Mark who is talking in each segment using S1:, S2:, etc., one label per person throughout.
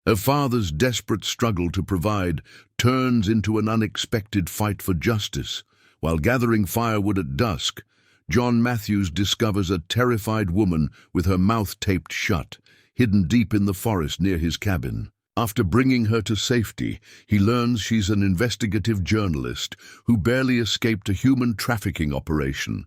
S1: Her father's desperate struggle to provide turns into an unexpected fight for justice. While gathering firewood at dusk, John Matthews discovers a terrified woman with her mouth taped shut, hidden deep in the forest near his cabin. After bringing her to safety, he learns she's an investigative journalist who barely escaped a human trafficking operation.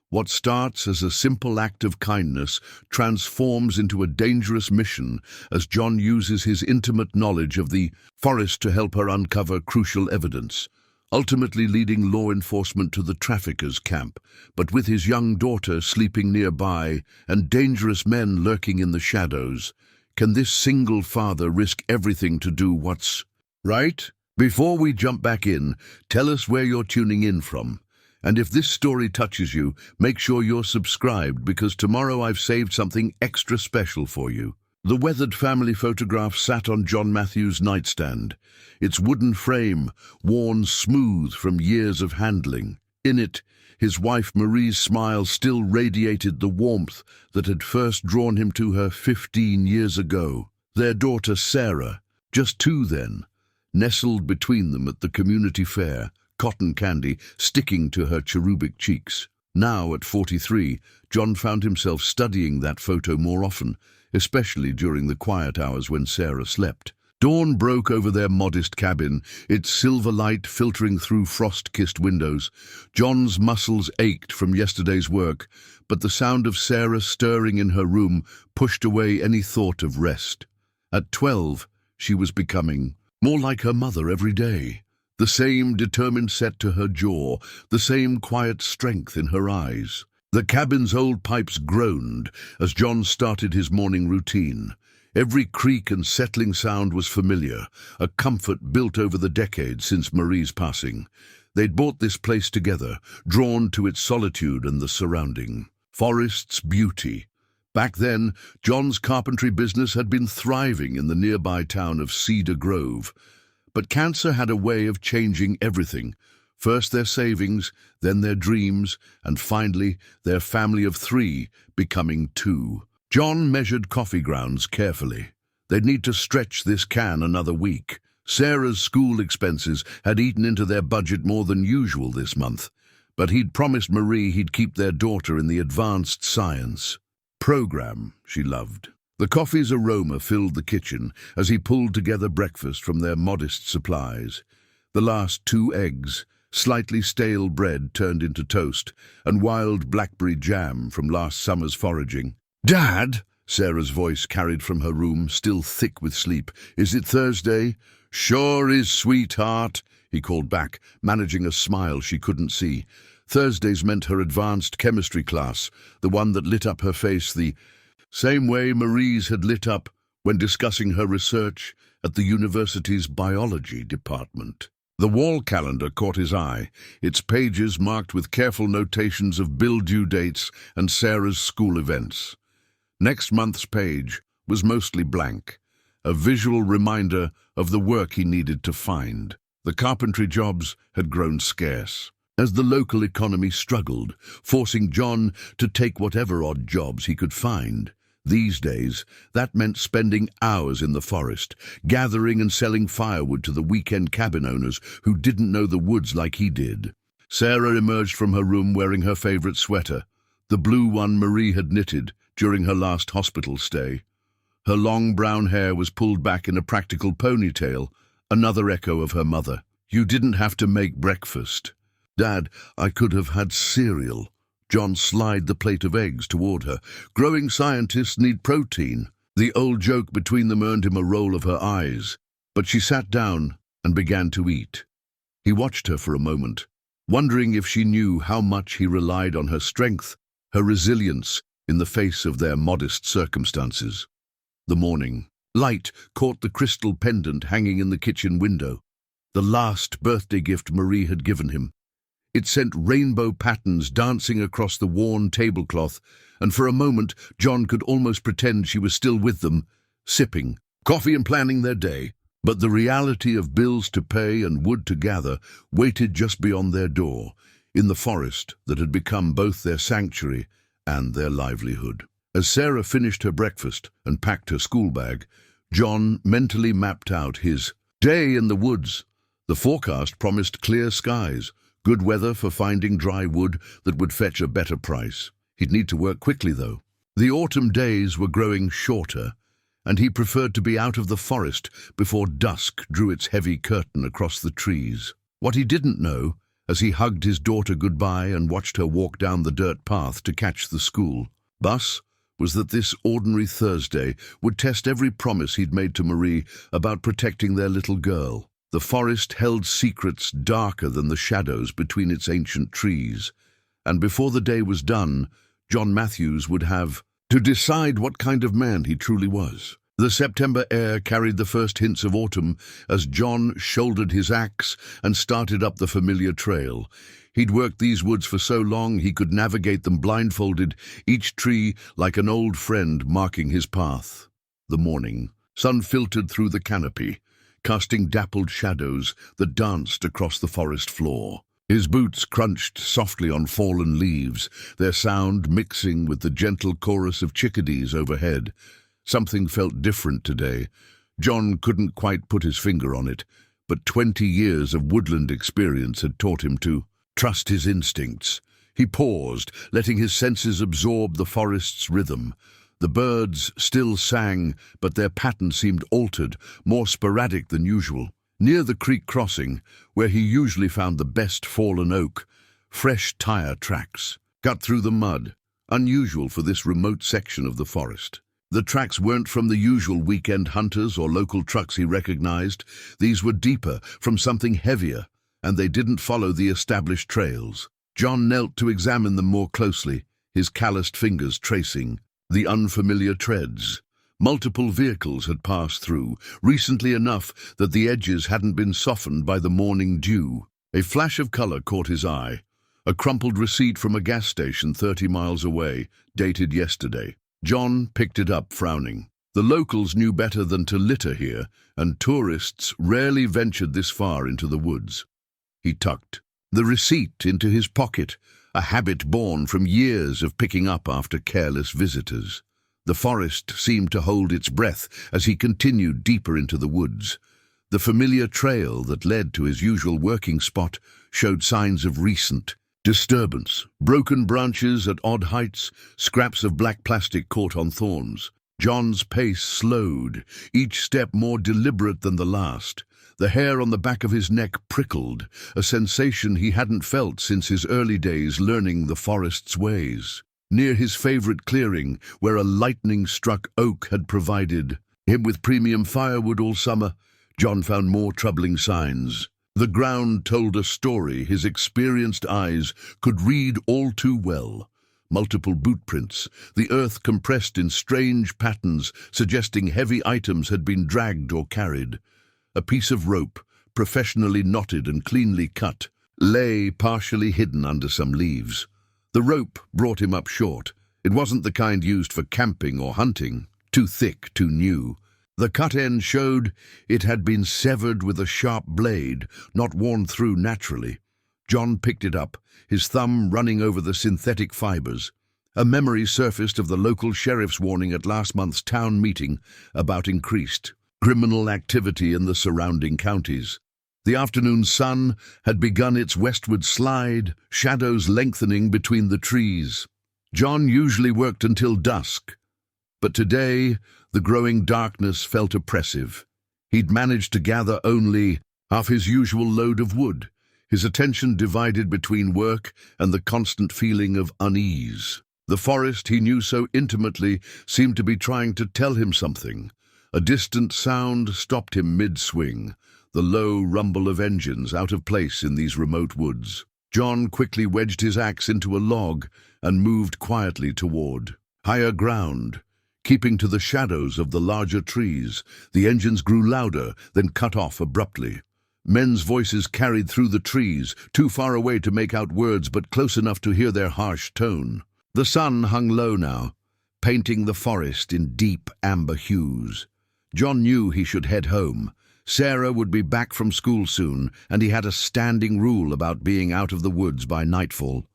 S1: What starts as a simple act of kindness transforms into a dangerous mission as John uses his intimate knowledge of the forest to help her uncover crucial evidence, ultimately leading law enforcement to the traffickers' camp. But with his young daughter sleeping nearby and dangerous men lurking in the shadows, can this single father risk everything to do what's right? Before we jump back in, tell us where you're tuning in from. And if this story touches you, make sure you're subscribed, because tomorrow I've saved something extra special for you. The weathered family photograph sat on John Matthews' nightstand, its wooden frame worn smooth from years of handling. In it, his wife Marie's smile still radiated the warmth that had first drawn him to her 15 years ago. Their daughter Sarah, just 2 then, nestled between them at the community fair, cotton candy sticking to her cherubic cheeks. Now, at 43, John found himself studying that photo more often, especially during the quiet hours when Sarah slept. Dawn broke over their modest cabin, its silver light filtering through frost-kissed windows. John's muscles ached from yesterday's work, but the sound of Sarah stirring in her room pushed away any thought of rest. At 12, she was becoming more like her mother every day. The same determined set to her jaw, the same quiet strength in her eyes. The cabin's old pipes groaned as John started his morning routine. Every creak and settling sound was familiar, a comfort built over the decades since Marie's passing. They'd bought this place together, drawn to its solitude and the surrounding forest's beauty. Back then, John's carpentry business had been thriving in the nearby town of Cedar Grove. But cancer had a way of changing everything. First their savings, then their dreams, and finally their family of 3 becoming 2. John measured coffee grounds carefully. They'd need to stretch this can another week. Sarah's school expenses had eaten into their budget more than usual this month, but he'd promised Marie he'd keep their daughter in the advanced science program she loved. The coffee's aroma filled the kitchen as he pulled together breakfast from their modest supplies. The last 2 eggs, slightly stale bread turned into toast, and wild blackberry jam from last summer's foraging. "Dad," Sarah's voice carried from her room, still thick with sleep, "is it Thursday?" "Sure is, sweetheart," he called back, managing a smile she couldn't see. Thursdays meant her advanced chemistry class, the one that lit up her face the same way Marie's had lit up when discussing her research at the university's biology department. The wall calendar caught his eye, its pages marked with careful notations of bill due dates and Sarah's school events. Next month's page was mostly blank, a visual reminder of the work he needed to find. The carpentry jobs had grown scarce, as the local economy struggled, forcing John to take whatever odd jobs he could find. These days, that meant spending hours in the forest, gathering and selling firewood to the weekend cabin owners who didn't know the woods like he did. Sarah emerged from her room wearing her favorite sweater, the blue one Marie had knitted during her last hospital stay. Her long brown hair was pulled back in a practical ponytail, another echo of her mother. "You didn't have to make breakfast." "Dad, I could have had cereal." John slid the plate of eggs toward her. "Growing scientists need protein." The old joke between them earned him a roll of her eyes, but she sat down and began to eat. He watched her for a moment, wondering if she knew how much he relied on her strength, her resilience, in the face of their modest circumstances. The morning light caught the crystal pendant hanging in the kitchen window, the last birthday gift Marie had given him. It sent rainbow patterns dancing across the worn tablecloth, and for a moment John could almost pretend she was still with them, sipping coffee and planning their day. But the reality of bills to pay and wood to gather waited just beyond their door, in the forest that had become both their sanctuary and their livelihood. As Sarah finished her breakfast and packed her school bag, John mentally mapped out his day in the woods. The forecast promised clear skies, good weather for finding dry wood that would fetch a better price. He'd need to work quickly, though. The autumn days were growing shorter, and he preferred to be out of the forest before dusk drew its heavy curtain across the trees. What he didn't know, as he hugged his daughter goodbye and watched her walk down the dirt path to catch the school bus, was that this ordinary Thursday would test every promise he'd made to Marie about protecting their little girl. The forest held secrets darker than the shadows between its ancient trees, and before the day was done, John Matthews would have to decide what kind of man he truly was. The September air carried the first hints of autumn as John shouldered his axe and started up the familiar trail. He'd worked these woods for so long he could navigate them blindfolded, each tree like an old friend marking his path. The morning sun filtered through the canopy, casting dappled shadows that danced across the forest floor. His boots crunched softly on fallen leaves, their sound mixing with the gentle chorus of chickadees overhead. Something felt different today. John couldn't quite put his finger on it, but 20 years of woodland experience had taught him to trust his instincts. He paused, letting his senses absorb the forest's rhythm. The birds still sang, but their pattern seemed altered, more sporadic than usual. Near the creek crossing, where he usually found the best fallen oak, fresh tire tracks cut through the mud, unusual for this remote section of the forest. The tracks weren't from the usual weekend hunters or local trucks he recognized. These were deeper, from something heavier, and they didn't follow the established trails. John knelt to examine them more closely, his calloused fingers tracing the unfamiliar treads. Multiple vehicles had passed through, recently enough that the edges hadn't been softened by the morning dew. A flash of color caught his eye, a crumpled receipt from a gas station 30 miles away, dated yesterday. John picked it up, frowning. The locals knew better than to litter here, and tourists rarely ventured this far into the woods. He tucked the receipt into his pocket, a habit born from years of picking up after careless visitors. The forest seemed to hold its breath as he continued deeper into the woods. The familiar trail that led to his usual working spot showed signs of recent disturbance. Broken branches at odd heights, scraps of black plastic caught on thorns. John's pace slowed, each step more deliberate than the last. The hair on the back of his neck prickled, a sensation he hadn't felt since his early days learning the forest's ways. Near his favorite clearing, where a lightning-struck oak had provided him with premium firewood all summer, John found more troubling signs. The ground told a story his experienced eyes could read all too well. Multiple boot prints, the earth compressed in strange patterns suggesting heavy items had been dragged or carried. A piece of rope, professionally knotted and cleanly cut, lay partially hidden under some leaves. The rope brought him up short. It wasn't the kind used for camping or hunting, too thick, too new. The cut end showed it had been severed with a sharp blade, not worn through naturally. John picked it up, his thumb running over the synthetic fibers. A memory surfaced of the local sheriff's warning at last month's town meeting about increased criminal activity in the surrounding counties. The afternoon sun had begun its westward slide, shadows lengthening between the trees. John usually worked until dusk, but today the growing darkness felt oppressive. He'd managed to gather only half his usual load of wood, his attention divided between work and the constant feeling of unease. The forest he knew so intimately seemed to be trying to tell him something. A distant sound stopped him mid-swing, the low rumble of engines out of place in these remote woods. John quickly wedged his axe into a log and moved quietly toward higher ground. Keeping to the shadows of the larger trees, the engines grew louder, then cut off abruptly. Men's voices carried through the trees, too far away to make out words but close enough to hear their harsh tone. The sun hung low now, painting the forest in deep amber hues. John knew he should head home. Sarah would be back from school soon, and he had a standing rule about being out of the woods by nightfall.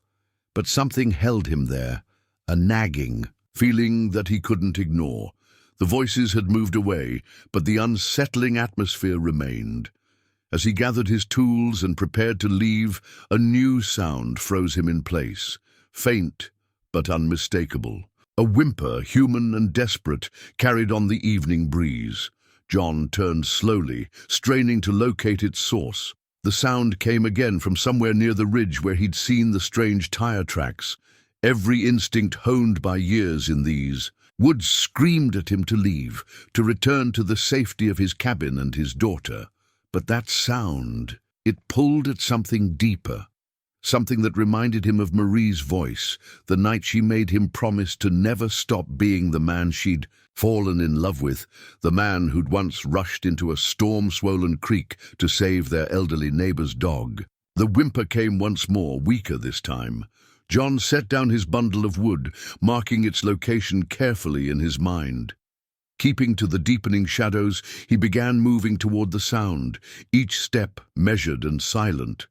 S1: But something held him there, a nagging feeling that he couldn't ignore. The voices had moved away, but the unsettling atmosphere remained. As he gathered his tools and prepared to leave, a new sound froze him in place, faint but unmistakable. A whimper, human and desperate, carried on the evening breeze. John turned slowly, straining to locate its source. The sound came again from somewhere near the ridge where he'd seen the strange tire tracks, every instinct honed by years in these. Woods screamed at him to leave, to return to the safety of his cabin and his daughter. But that sound, it pulled at something deeper, something that reminded him of Marie's voice, the night she made him promise to never stop being the man she'd fallen in love with, the man who'd once rushed into a storm-swollen creek to save their elderly neighbor's dog. The whimper came once more, weaker this time. John set down his bundle of wood, marking its location carefully in his mind. Keeping to the deepening shadows, he began moving toward the sound, each step measured and silent.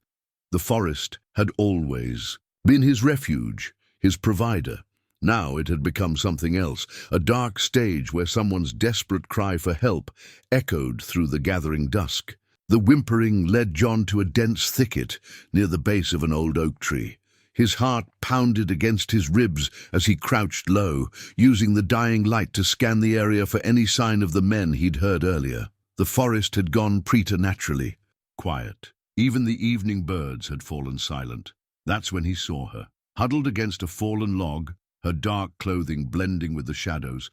S1: The forest had always been his refuge, his provider. Now it had become something else, a dark stage where someone's desperate cry for help echoed through the gathering dusk. The whimpering led John to a dense thicket near the base of an old oak tree. His heart pounded against his ribs as he crouched low, using the dying light to scan the area for any sign of the men he'd heard earlier. The forest had gone preternaturally quiet. Even the evening birds had fallen silent. That's when he saw her. Huddled against a fallen log, her dark clothing blending with the shadows,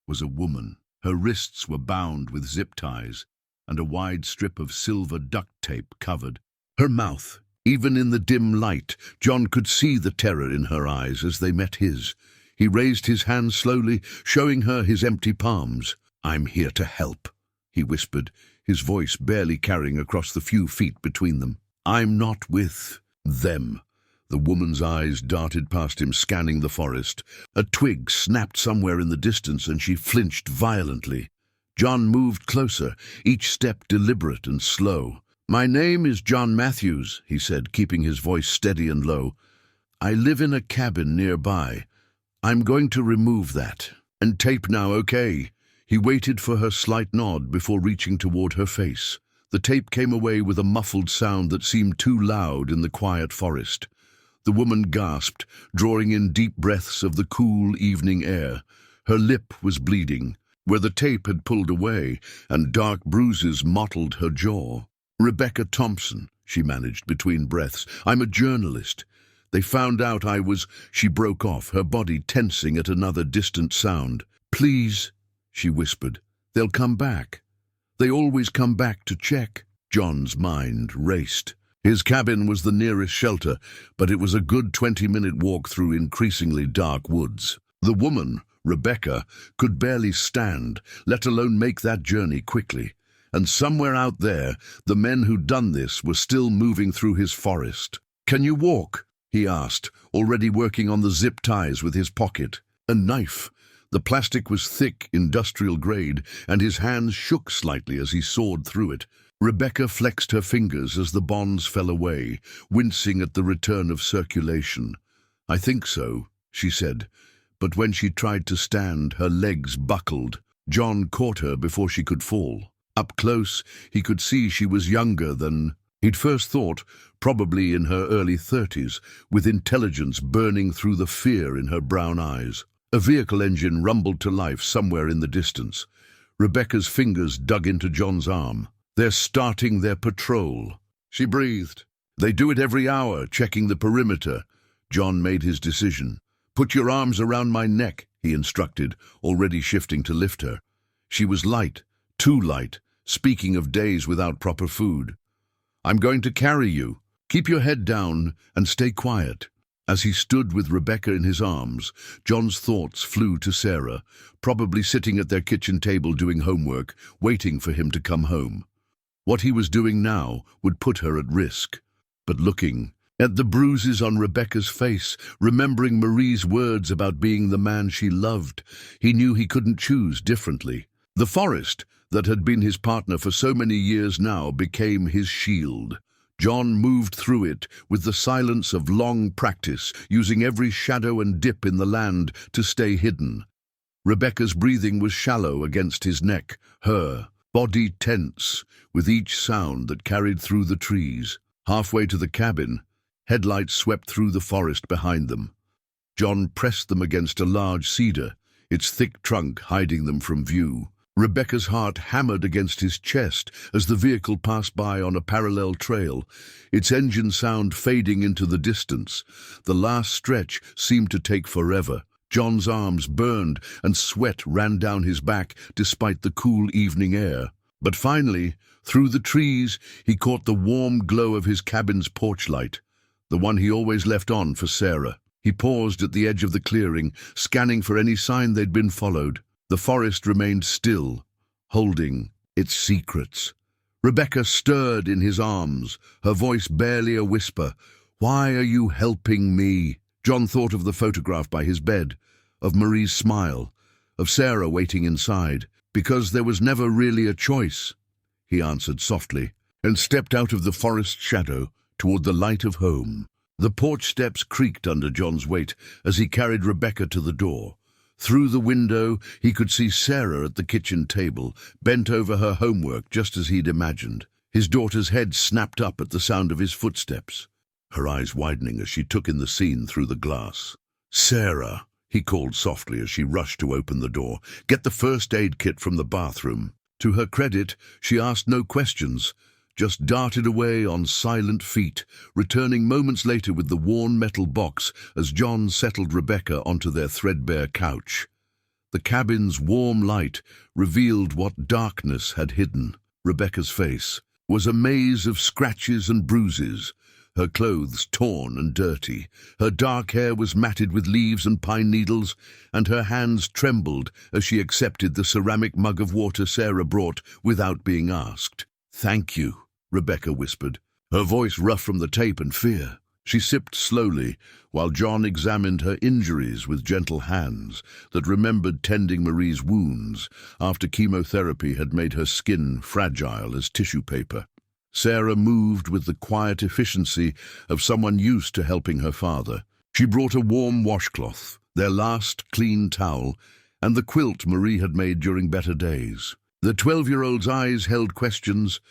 S1: was a woman. Her wrists were bound with zip ties, and a wide strip of silver duct tape covered her mouth. Even in the dim light, John could see the terror in her eyes as they met his. He raised his hand slowly, showing her his empty palms. "I'm here to help," he whispered, his voice barely carrying across the few feet between them. "I'm not with them." The woman's eyes darted past him, scanning the forest. A twig snapped somewhere in the distance and she flinched violently. John moved closer, each step deliberate and slow. "My name is John Matthews," he said, keeping his voice steady and low. "I live in a cabin nearby. I'm going to remove that. And tape now, okay?" He waited for her slight nod before reaching toward her face. The tape came away with a muffled sound that seemed too loud in the quiet forest. The woman gasped, drawing in deep breaths of the cool evening air. Her lip was bleeding, where the tape had pulled away, and dark bruises mottled her jaw. "Rebecca Thompson," she managed between breaths. "I'm a journalist. They found out I was—" She broke off, her body tensing at another distant sound. "Please," she whispered. "They'll come back. They always come back to check." John's mind raced. His cabin was the nearest shelter, but it was a good 20-minute walk through increasingly dark woods. The woman, Rebecca, could barely stand, let alone make that journey quickly. And somewhere out there, the men who'd done this were still moving through his forest. "Can you walk?" he asked, already working on the zip ties with his pocket. A knife. The plastic was thick, industrial grade, and his hands shook slightly as he sawed through it. Rebecca flexed her fingers as the bonds fell away, wincing at the return of circulation. "I think so," she said, but when she tried to stand, her legs buckled. John caught her before she could fall. Up close, he could see she was younger than he'd first thought, probably in her early 30s, with intelligence burning through the fear in her brown eyes. A vehicle engine rumbled to life somewhere in the distance. Rebecca's fingers dug into John's arm. "They're starting their patrol," she breathed. "They do it every hour, checking the perimeter." John made his decision. "Put your arms around my neck," he instructed, already shifting to lift her. She was light, too light, speaking of days without proper food. "I'm going to carry you. Keep your head down and stay quiet." As he stood with Rebecca in his arms, John's thoughts flew to Sarah, probably sitting at their kitchen table doing homework, waiting for him to come home. What he was doing now would put her at risk. But looking at the bruises on Rebecca's face, remembering Marie's words about being the man she loved, he knew he couldn't choose differently. The forest, that had been his partner for so many years now, became his shield. John moved through it with the silence of long practice, using every shadow and dip in the land to stay hidden. Rebecca's breathing was shallow against his neck, her body tense with each sound that carried through the trees. Halfway to the cabin, headlights swept through the forest behind them. John pressed them against a large cedar, its thick trunk hiding them from view. Rebecca's heart hammered against his chest as the vehicle passed by on a parallel trail, its engine sound fading into the distance. The last stretch seemed to take forever. John's arms burned and sweat ran down his back despite the cool evening air. But finally, through the trees, he caught the warm glow of his cabin's porch light, the one he always left on for Sarah. He paused at the edge of the clearing, scanning for any sign they'd been followed. The forest remained still, holding its secrets. Rebecca stirred in his arms, her voice barely a whisper. "Why are you helping me?" John thought of the photograph by his bed, of Marie's smile, of Sarah waiting inside. "Because there was never really a choice," he answered softly, and stepped out of the forest shadow toward the light of home. The porch steps creaked under John's weight as he carried Rebecca to the door. Through the window, he could see Sarah at the kitchen table, bent over her homework just as he'd imagined. His daughter's head snapped up at the sound of his footsteps, her eyes widening as she took in the scene through the glass. "Sarah," he called softly as she rushed to open the door, "get the first aid kit from the bathroom." To her credit, she asked no questions, just darted away on silent feet, returning moments later with the worn metal box as John settled Rebecca onto their threadbare couch. The cabin's warm light revealed what darkness had hidden. Rebecca's face was a maze of scratches and bruises, her clothes torn and dirty. Her dark hair was matted with leaves and pine needles, and her hands trembled as she accepted the ceramic mug of water Sarah brought without being asked. "Thank you," Rebecca whispered, her voice rough from the tape and fear. She sipped slowly, while John examined her injuries with gentle hands that remembered tending Marie's wounds after chemotherapy had made her skin fragile as tissue paper. Sarah moved with the quiet efficiency of someone used to helping her father. She brought a warm washcloth, their last clean towel, and the quilt Marie had made during better days. The 12-year-old's eyes held questions,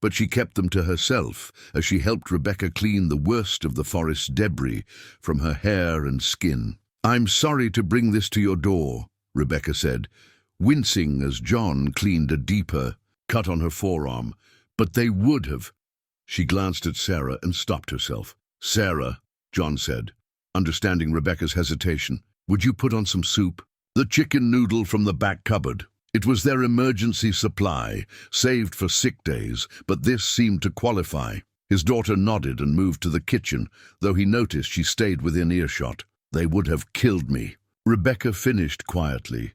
S1: but she kept them to herself as she helped Rebecca clean the worst of the forest's debris from her hair and skin. "I'm sorry to bring this to your door," Rebecca said, wincing as John cleaned a deeper cut on her forearm. "But they would have." She glanced at Sarah and stopped herself. "Sarah," John said, understanding Rebecca's hesitation, "would you put on some soup?" "The chicken noodle from the back cupboard." It was their emergency supply, saved for sick days, but this seemed to qualify. His daughter nodded and moved to the kitchen, though he noticed she stayed within earshot. "They would have killed me," Rebecca finished quietly.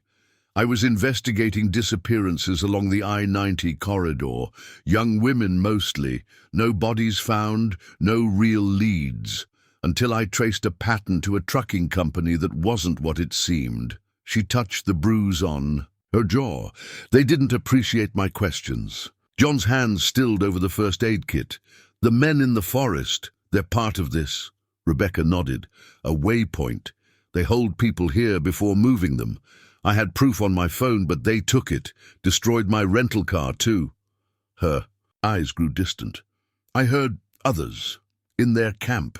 S1: "I was investigating disappearances along the I-90 corridor, young women mostly, no bodies found, no real leads, until I traced a pattern to a trucking company that wasn't what it seemed." She touched the bruise on her jaw. "They didn't appreciate my questions." John's hands stilled over the first aid kit. "The men in the forest, they're part of this." Rebecca nodded. "A waypoint. They hold people here before moving them. I had proof on my phone, but they took it, destroyed my rental car too." Her eyes grew distant. "I heard others in their camp,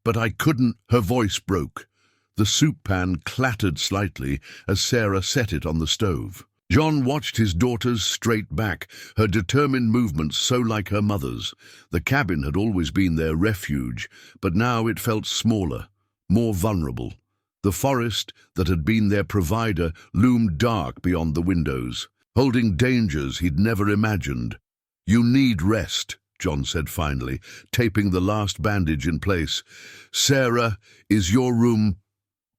S1: but I couldn't." Her voice broke. The soup pan clattered slightly as Sarah set it on the stove. John watched his daughter's straight back, her determined movements so like her mother's. The cabin had always been their refuge, but now it felt smaller, more vulnerable. The forest that had been their provider loomed dark beyond the windows, holding dangers he'd never imagined. "You need rest," John said finally, taping the last bandage in place. "Sarah, is your room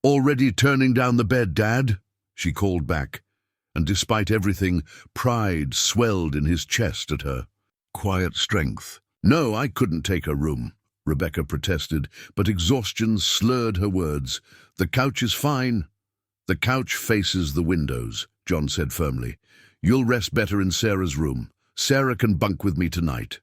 S1: already turning down the bed, Dad?" she called back, and despite everything, pride swelled in his chest at her quiet strength. "No, I couldn't take a room," Rebecca protested, but exhaustion slurred her words. "The couch is fine." "The couch faces the windows," John said firmly. "You'll rest better in Sarah's room. Sarah can bunk with me tonight."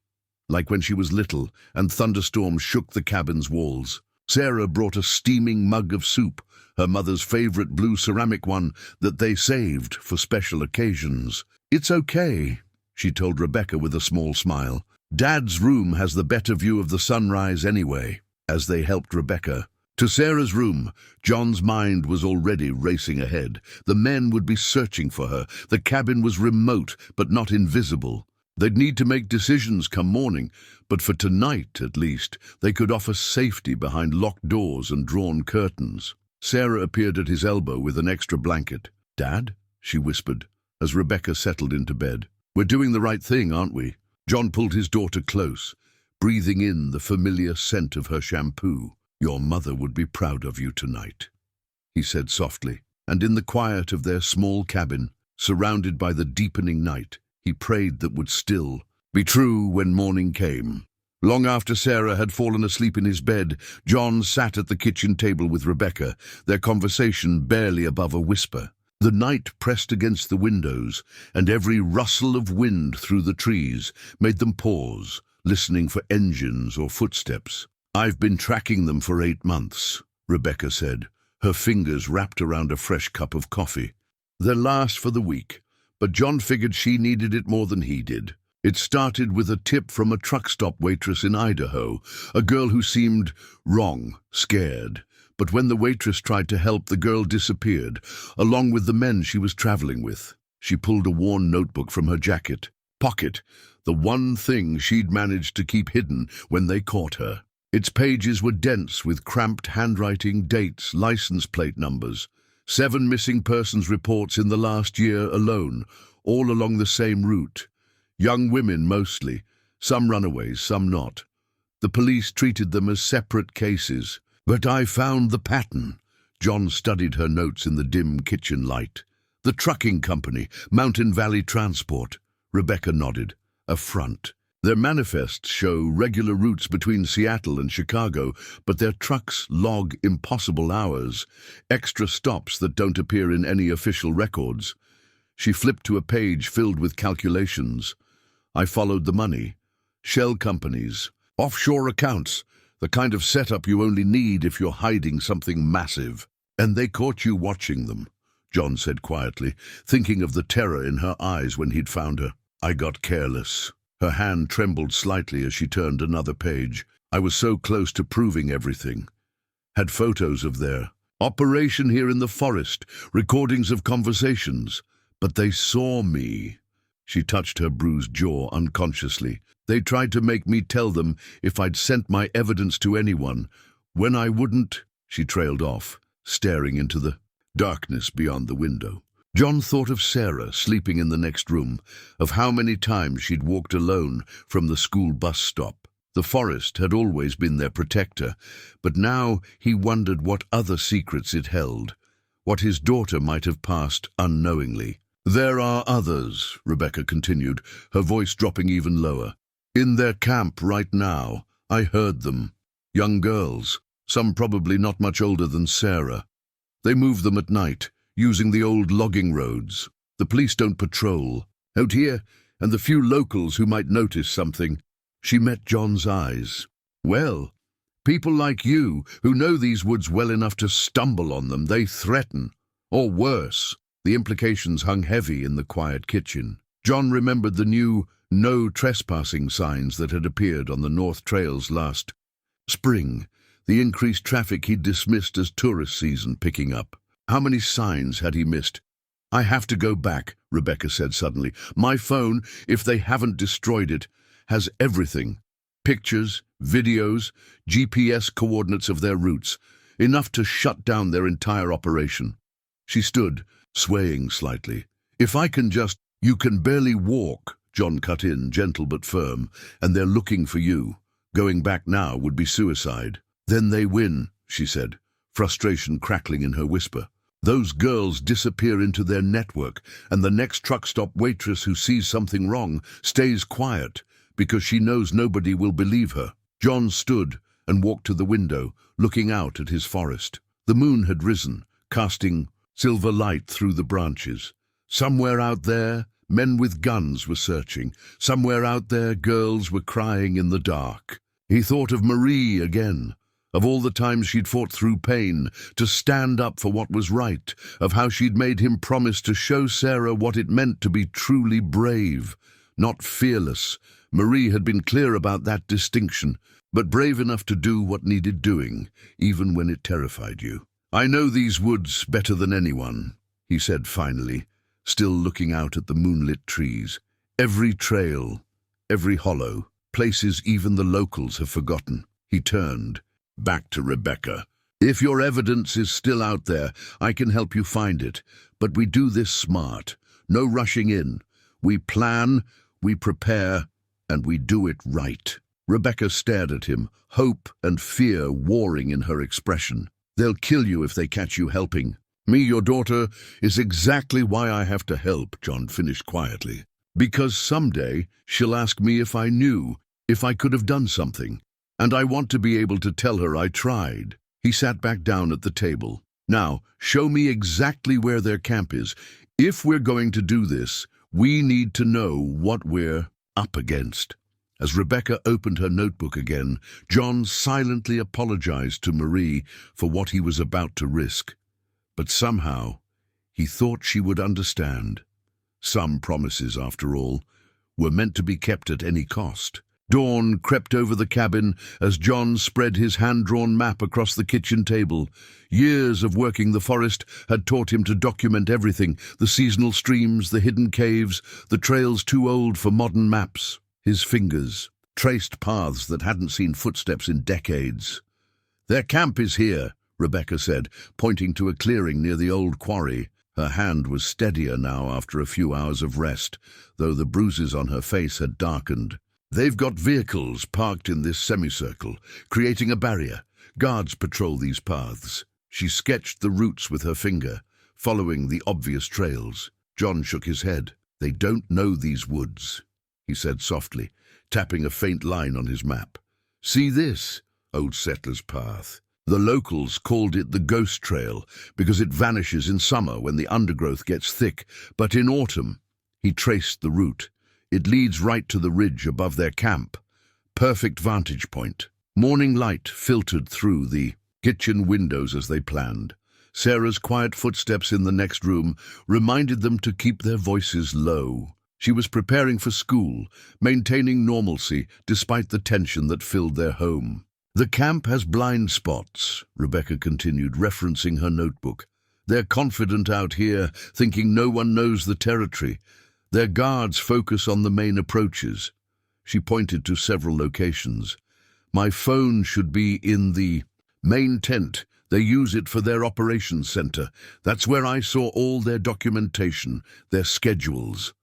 S1: Like when she was little and thunderstorms shook the cabin's walls. Sarah brought a steaming mug of soup, her mother's favorite blue ceramic one that they saved for special occasions. "It's okay," she told Rebecca with a small smile. "Dad's room has the better view of the sunrise anyway," as they helped Rebecca. To Sarah's room, John's mind was already racing ahead. The men would be searching for her. The cabin was remote, but not invisible. They'd need to make decisions come morning, but for tonight, at least, they could offer safety behind locked doors and drawn curtains. Sarah appeared at his elbow with an extra blanket. "Dad?" she whispered, as Rebecca settled into bed. "We're doing the right thing, aren't we?" John pulled his daughter close, breathing in the familiar scent of her shampoo. "Your mother would be proud of you tonight," he said softly, and in the quiet of their small cabin, surrounded by the deepening night, he prayed that would still be true when morning came. Long after Sarah had fallen asleep in his bed, John sat at the kitchen table with Rebecca, their conversation barely above a whisper. The night pressed against the windows, and every rustle of wind through the trees made them pause, listening for engines or footsteps. "I've been tracking them for 8 months, Rebecca said, her fingers wrapped around a fresh cup of coffee. "They'll last for the week, but John figured she needed it more than he did. It started with a tip from a truck stop waitress in Idaho, a girl who seemed wrong, scared. But when the waitress tried to help, the girl disappeared, along with the men she was traveling with. She pulled a worn notebook from her jacket pocket, the one thing she'd managed to keep hidden when they caught her. Its pages were dense with cramped handwriting, dates, license plate numbers. 7 missing persons reports in the last year alone, all along the same route. Young women mostly, some runaways, some not. The police treated them as separate cases. But I found the pattern. John studied her notes in the dim kitchen light. "The trucking company, Mountain Valley Transport." Rebecca nodded. "A front. Their manifests show regular routes between Seattle and Chicago, but their trucks log impossible hours, extra stops that don't appear in any official records." She flipped to a page filled with calculations. "I followed the money. Shell companies, offshore accounts, the kind of setup you only need if you're hiding something massive. And they caught you watching them," John said quietly, thinking of the terror in her eyes when he'd found her. "I got careless." Her hand trembled slightly as she turned another page. "I was so close to proving everything. Had photos of their operation here in the forest, recordings of conversations. But they saw me." She touched her bruised jaw unconsciously. "They tried to make me tell them if I'd sent my evidence to anyone, when I wouldn't." She trailed off, staring into the darkness beyond the window. John thought of Sarah sleeping in the next room, of how many times she'd walked alone from the school bus stop. The forest had always been their protector, but now he wondered what other secrets it held, what his daughter might have passed unknowingly. "There are others," Rebecca continued, her voice dropping even lower. "In their camp right now. I heard them. Young girls, some probably not much older than Sarah. They move them at night, using the old logging roads. The police don't patrol. Out here, and the few locals who might notice something." She met John's eyes. "Well, people like you, who know these woods well enough to stumble on them, they threaten. Or worse." The implications hung heavy in the quiet kitchen. John remembered the new "no trespassing" signs that had appeared on the North Trails last spring, the increased traffic he'd dismissed as tourist season picking up. How many signs had he missed? "I have to go back," Rebecca said suddenly. "My phone, if they haven't destroyed it, has everything. Pictures, videos, GPS coordinates of their routes, enough to shut down their entire operation." She stood, swaying slightly. "If I can just—" "You can barely walk," John cut in, gentle but firm, "and they're looking for you. Going back now would be suicide." "Then they win," she said, frustration crackling in her whisper. "Those girls disappear into their network, and the next truck stop waitress who sees something wrong stays quiet, because she knows nobody will believe her." John stood and walked to the window, looking out at his forest. The moon had risen, casting silver light through the branches. Somewhere out there, men with guns were searching. Somewhere out there, girls were crying in the dark. He thought of Marie again, of all the times she'd fought through pain to stand up for what was right, of how she'd made him promise to show Sarah what it meant to be truly brave, not fearless. Marie had been clear about that distinction, but brave enough to do what needed doing, even when it terrified you. "I know these woods better than anyone," he said finally, still looking out at the moonlit trees. "Every trail, every hollow, places even the locals have forgotten." He turned back to Rebecca. "If your evidence is still out there, I can help you find it, but we do this smart. No rushing in. We plan, we prepare, and we do it right." Rebecca stared at him, hope and fear warring in her expression. "They'll kill you if they catch you helping." "Me, your daughter, is exactly why I have to help," John finished quietly. "Because someday she'll ask me if I knew, if I could have done something. And I want to be able to tell her I tried." He sat back down at the table. "Now, show me exactly where their camp is. If we're going to do this, we need to know what we're up against." As Rebecca opened her notebook again, John silently apologized to Marie for what he was about to risk. But somehow, he thought she would understand. Some promises, after all, were meant to be kept at any cost. Dawn crept over the cabin as John spread his hand-drawn map across the kitchen table. Years of working the forest had taught him to document everything: the seasonal streams, the hidden caves, the trails too old for modern maps. His fingers traced paths that hadn't seen footsteps in decades. "Their camp is here," Rebecca said, pointing to a clearing near the old quarry. Her hand was steadier now after a few hours of rest, though the bruises on her face had darkened. "They've got vehicles parked in this semicircle, creating a barrier. Guards patrol these paths." She sketched the routes with her finger, following the obvious trails. John shook his head. "They don't know these woods," he said softly, tapping a faint line on his map. "See this, Old Settler's Path. The locals called it the Ghost Trail because it vanishes in summer when the undergrowth gets thick, but in autumn," he traced the route, "it leads right to the ridge above their camp. Perfect vantage point." Morning light filtered through the kitchen windows as they planned. Sarah's quiet footsteps in the next room reminded them to keep their voices low. She was preparing for school, maintaining normalcy despite the tension that filled their home. "The camp has blind spots," Rebecca continued, referencing her notebook. "They're confident out here, thinking no one knows the territory. Their guards focus on the main approaches." She pointed to several locations. "My phone should be in the main tent. They use it for their operations center. That's where I saw all their documentation, their schedules."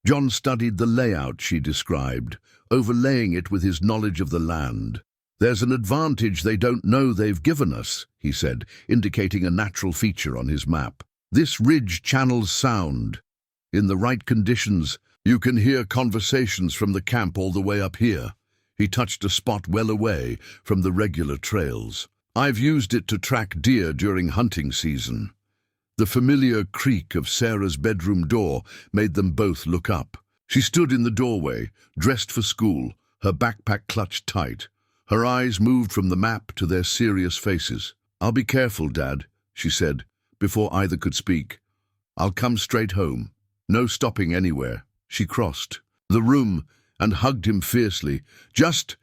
S1: John studied the layout she described, overlaying it with his knowledge of the land. "There's an advantage they don't know they've given us," he said, indicating a natural feature on his map. "This ridge channels sound. In the right conditions, you can hear conversations from the camp all the way up here." He touched a spot well away from the regular trails. "I've used it to track deer during hunting season." The familiar creak of Sarah's bedroom door made them both look up. She stood in the doorway, dressed for school, her backpack clutched tight. Her eyes moved from the map to their serious faces. "I'll be careful, Dad," she said, before either could speak. "I'll come straight home. No stopping anywhere." She crossed the room and hugged him fiercely. "Just,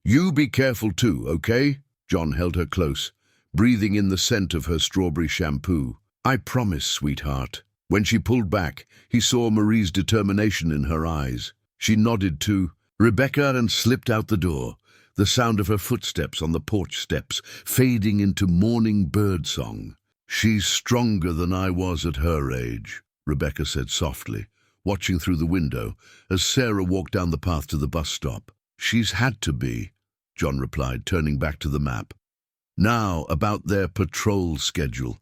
S1: you be careful too, okay?" John held her close, breathing in the scent of her strawberry shampoo. "I promise, sweetheart." When she pulled back, he saw Marie's determination in her eyes. She nodded to Rebecca and slipped out the door, the sound of her footsteps on the porch steps fading into morning bird song. "She's stronger than I was at her age," Rebecca said softly, watching through the window as Sarah walked down the path to the bus stop. "She's had to be," John replied, turning back to the map. "Now, about their patrol schedule.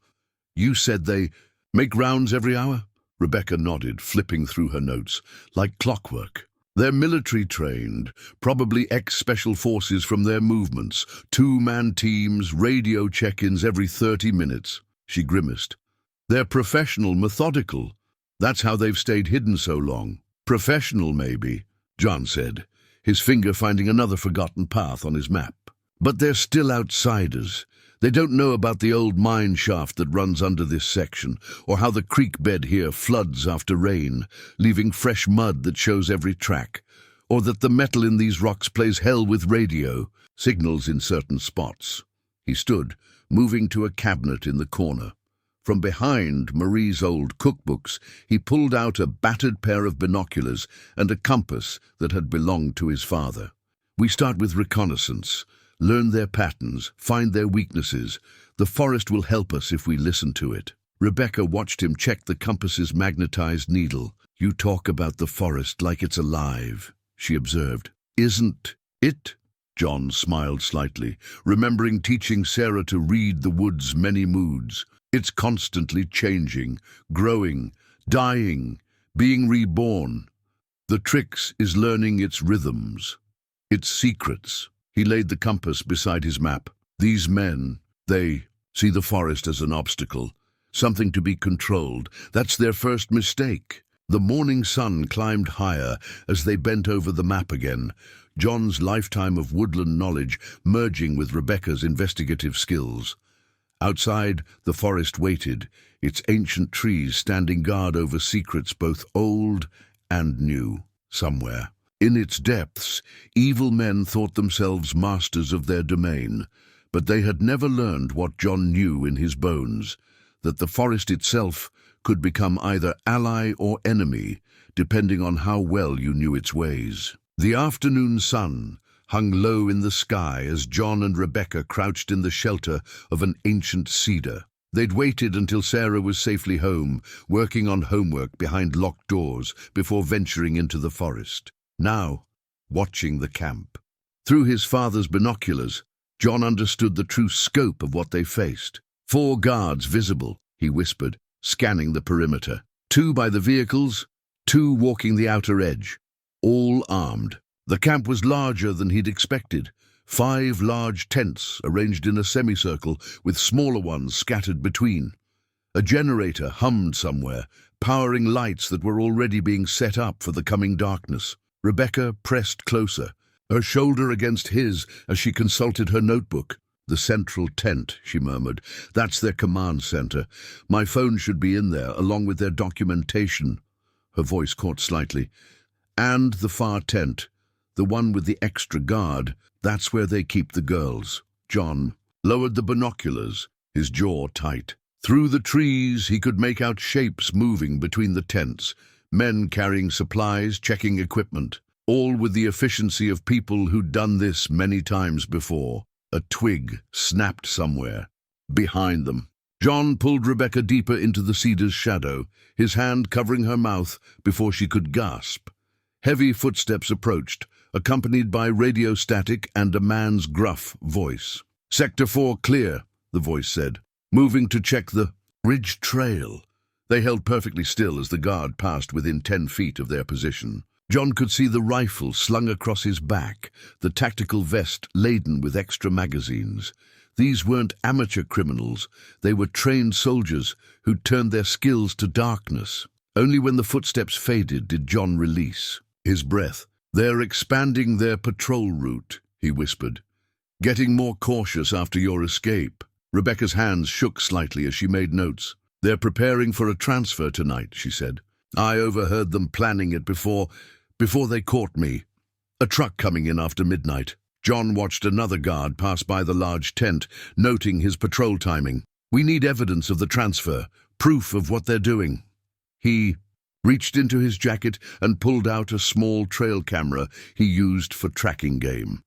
S1: You said they make rounds every hour?" Rebecca nodded, flipping through her notes. "Like clockwork. They're military trained, probably ex-special forces from their movements. 2-man teams, radio check-ins every 30 minutes. She grimaced. "They're professional, methodical. That's how they've stayed hidden so long." "Professional, maybe," John said, his finger finding another forgotten path on his map. But they're still outsiders. They don't know about the old mine shaft that runs under this section, or how the creek bed here floods after rain, leaving fresh mud that shows every track, or that the metal in these rocks plays hell with radio signals in certain spots. He stood, moving to a cabinet in the corner. From behind Marie's old cookbooks, he pulled out a battered pair of binoculars and a compass that had belonged to his father. We start with reconnaissance. Learn their patterns, find their weaknesses. The forest will help us if we listen to it. Rebecca watched him check the compass's magnetized needle. You talk about the forest like it's alive, she observed. Isn't it? John smiled slightly, remembering teaching Sarah to read the wood's many moods. It's constantly changing, growing, dying, being reborn. The trick is learning its rhythms, its secrets. He laid the compass beside his map. These men, they see the forest as an obstacle, something to be controlled. That's their first mistake. The morning sun climbed higher as they bent over the map again, John's lifetime of woodland knowledge merging with Rebecca's investigative skills. Outside, the forest waited, its ancient trees standing guard over secrets both old and new. Somewhere, in its depths, evil men thought themselves masters of their domain, but they had never learned what John knew in his bones, that the forest itself could become either ally or enemy, depending on how well you knew its ways. The afternoon sun hung low in the sky as John and Rebecca crouched in the shelter of an ancient cedar. They'd waited until Sarah was safely home, working on homework behind locked doors before venturing into the forest. Now, watching the camp. Through his father's binoculars, John understood the true scope of what they faced. 4 guards visible, he whispered, scanning the perimeter. 2 by the vehicles, 2 walking the outer edge, all armed. The camp was larger than he'd expected. 5 large tents arranged in a semicircle with smaller ones scattered between. A generator hummed somewhere, powering lights that were already being set up for the coming darkness. Rebecca pressed closer, her shoulder against his as she consulted her notebook. The central tent, she murmured. That's their command center. My phone should be in there, along with their documentation. Her voice caught slightly. And the far tent, the one with the extra guard, that's where they keep the girls. John lowered the binoculars, his jaw tight. Through the trees, he could make out shapes moving between the tents, men carrying supplies, checking equipment, all with the efficiency of people who'd done this many times before. A twig snapped somewhere, behind them. John pulled Rebecca deeper into the cedar's shadow, his hand covering her mouth before she could gasp. Heavy footsteps approached, accompanied by radio static and a man's gruff voice. "Sector 4 clear," the voice said, moving to check the ridge trail. They held perfectly still as the guard passed within 10 feet of their position. John could see the rifle slung across his back, the tactical vest laden with extra magazines. These weren't amateur criminals, they were trained soldiers who'd turned their skills to darkness. Only when the footsteps faded did John release his breath. "They're expanding their patrol route," he whispered. "Getting more cautious after your escape." Rebecca's hands shook slightly as she made notes. "They're preparing for a transfer tonight," she said. "I overheard them planning it before they caught me. A truck coming in after midnight." John watched another guard pass by the large tent, noting his patrol timing. "We need evidence of the transfer, proof of what they're doing." He reached into his jacket and pulled out a small trail camera he used for tracking game.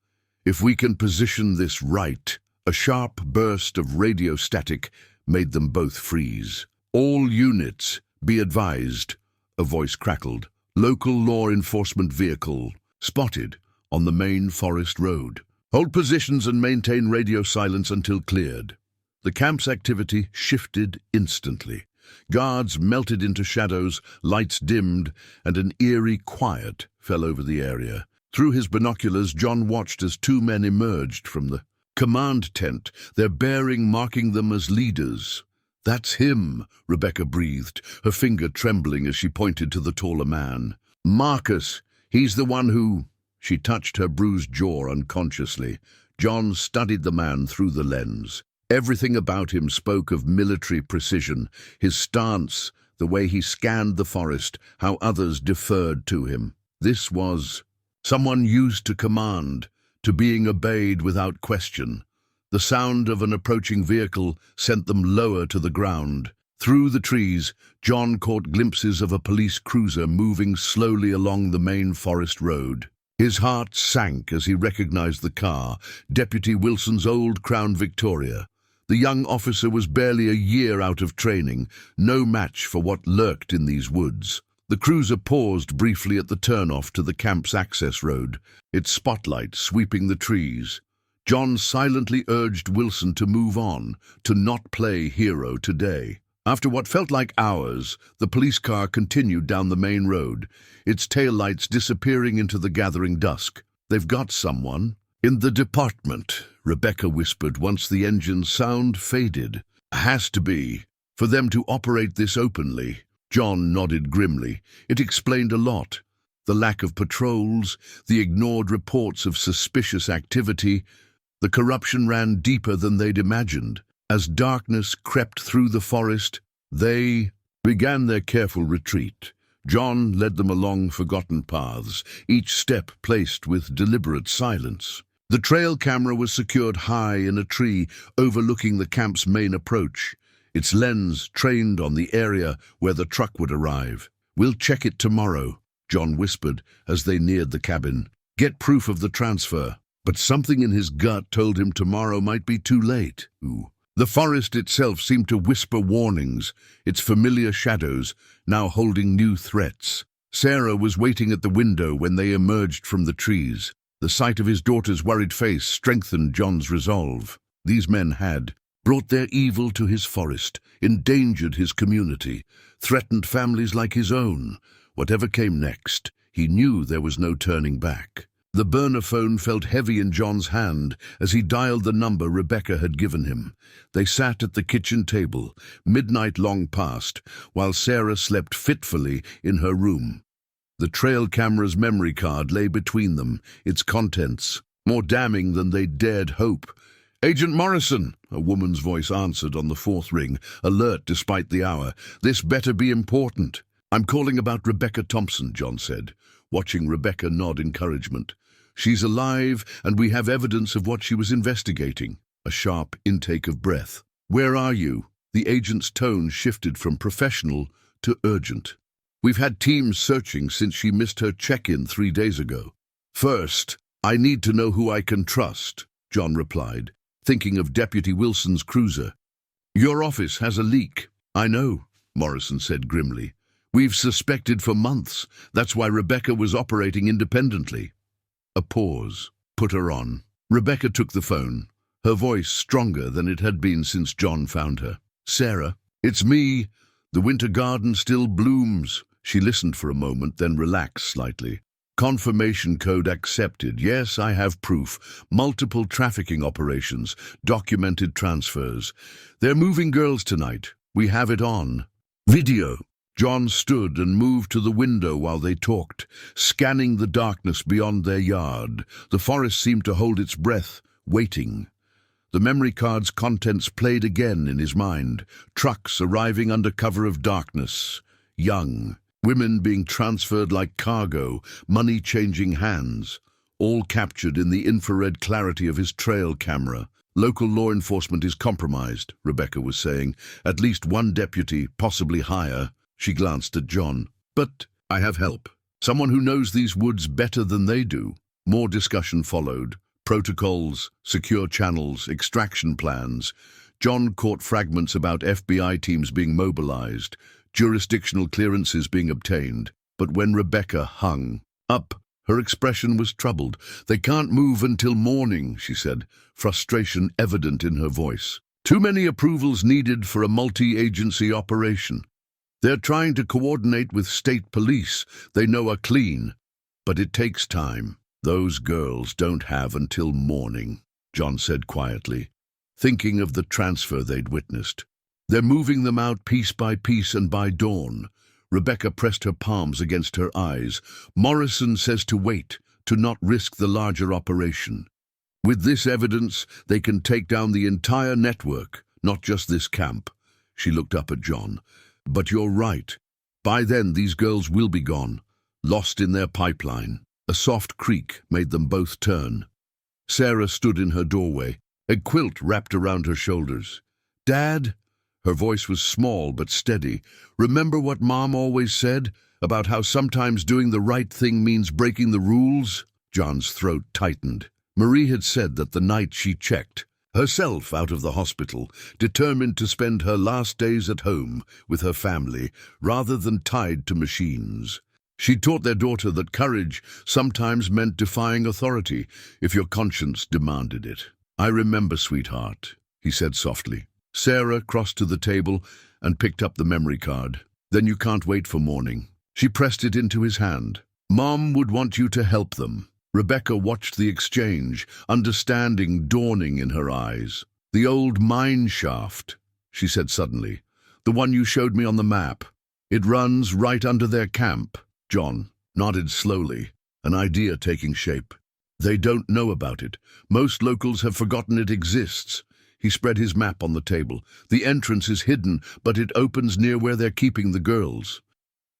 S1: "If we can position this right." A sharp burst of radio static made them both freeze. "All units, be advised," a voice crackled. "Local law enforcement vehicle spotted on the main forest road. Hold positions and maintain radio silence until cleared." The camp's activity shifted instantly. Guards melted into shadows, lights dimmed, and an eerie quiet fell over the area. Through his binoculars, John watched as 2 men emerged from the command tent, their bearing marking them as leaders. "That's him," Rebecca breathed, her finger trembling as she pointed to the taller man. "Marcus, he's the one who—" She touched her bruised jaw unconsciously. John studied the man through the lens. Everything about him spoke of military precision, his stance, the way he scanned the forest, how others deferred to him. This was someone used to command, to being obeyed without question. The sound of an approaching vehicle sent them lower to the ground. Through the trees, John caught glimpses of a police cruiser moving slowly along the main forest road. His heart sank as he recognized the car, Deputy Wilson's old Crown Victoria. The young officer was barely a year out of training, no match for what lurked in these woods. The cruiser paused briefly at the turnoff to the camp's access road, its spotlight sweeping the trees. John silently urged Wilson to move on, to not play hero today. After what felt like hours, the police car continued down the main road, its taillights disappearing into the gathering dusk. "They've got someone in the department," Rebecca whispered once the engine's sound faded. "Has to be, for them to operate this openly." John nodded grimly. It explained a lot. The lack of patrols, the ignored reports of suspicious activity. The corruption ran deeper than they'd imagined. As darkness crept through the forest, they began their careful retreat. John led them along forgotten paths, each step placed with deliberate silence. The trail camera was secured high in a tree overlooking the camp's main approach, its lens trained on the area where the truck would arrive. "We'll check it tomorrow," John whispered as they neared the cabin. "Get proof of the transfer." But something in his gut told him tomorrow might be too late. The forest itself seemed to whisper warnings, its familiar shadows now holding new threats. Sarah was waiting at the window when they emerged from the trees. The sight of his daughter's worried face strengthened John's resolve. These men had brought their evil to his forest, endangered his community, threatened families like his own. Whatever came next, he knew there was no turning back. The burner phone felt heavy in John's hand as he dialed the number Rebecca had given him. They sat at the kitchen table, midnight long past, while Sarah slept fitfully in her room. The trail camera's memory card lay between them, its contents more damning than they dared hope. "Agent Morrison," a woman's voice answered on the fourth ring, alert despite the hour. "This better be important." "I'm calling about Rebecca Thompson," John said, watching Rebecca nod encouragement. "She's alive, and we have evidence of what she was investigating." A sharp intake of breath. "Where are you?" The agent's tone shifted from professional to urgent. "We've had teams searching since she missed her check-in 3 days ago." "First, I need to know who I can trust," John replied, thinking of Deputy Wilson's cruiser. "Your office has a leak." "I know," Morrison said grimly. "We've suspected for months. That's why Rebecca was operating independently." A pause. "Put her on." Rebecca took the phone, her voice stronger than it had been since John found her. "Sarah, it's me. The winter garden still blooms." She listened for a moment, then relaxed slightly. "Confirmation code accepted. Yes, I have proof. Multiple trafficking operations, documented transfers. They're moving girls tonight. We have it on video." John stood and moved to the window while they talked, scanning the darkness beyond their yard. The forest seemed to hold its breath, waiting. The memory card's contents played again in his mind. Trucks arriving under cover of darkness. Young. Women being transferred like cargo, money changing hands. All captured in the infrared clarity of his trail camera. "Local law enforcement is compromised," Rebecca was saying. "At least one deputy, possibly higher." She glanced at John. "But I have help. Someone who knows these woods better than they do." More discussion followed. Protocols, secure channels, extraction plans. John caught fragments about FBI teams being mobilized, jurisdictional clearances being obtained. But when Rebecca hung up, her expression was troubled. "They can't move until morning," she said, frustration evident in her voice. "Too many approvals needed for a multi-agency operation. They're trying to coordinate with state police they know are clean, but it takes time." "Those girls don't have until morning," John said quietly, thinking of the transfer they'd witnessed. "They're moving them out piece by piece and by dawn." Rebecca pressed her palms against her eyes. "Morrison says to wait, to not risk the larger operation." With this evidence, they can take down the entire network, not just this camp. She looked up at John. But you're right. By then, these girls will be gone, lost in their pipeline. A soft creak made them both turn. Sarah stood in her doorway, a quilt wrapped around her shoulders. "Dad?" Her voice was small but steady. "Remember what Mom always said about how sometimes doing the right thing means breaking the rules?" John's throat tightened. Marie had said that the night she checked herself out of the hospital, determined to spend her last days at home with her family rather than tied to machines. She taught their daughter that courage sometimes meant defying authority if your conscience demanded it. "I remember, sweetheart," he said softly. Sarah crossed to the table and picked up the memory card. "Then you can't wait for morning." She pressed it into his hand. "Mom would want you to help them." Rebecca watched the exchange, understanding dawning in her eyes. "The old mine shaft," she said suddenly. "The one you showed me on the map. It runs right under their camp." John nodded slowly, an idea taking shape. "They don't know about it. Most locals have forgotten it exists." He spread his map on the table. "The entrance is hidden, but it opens near where they're keeping the girls.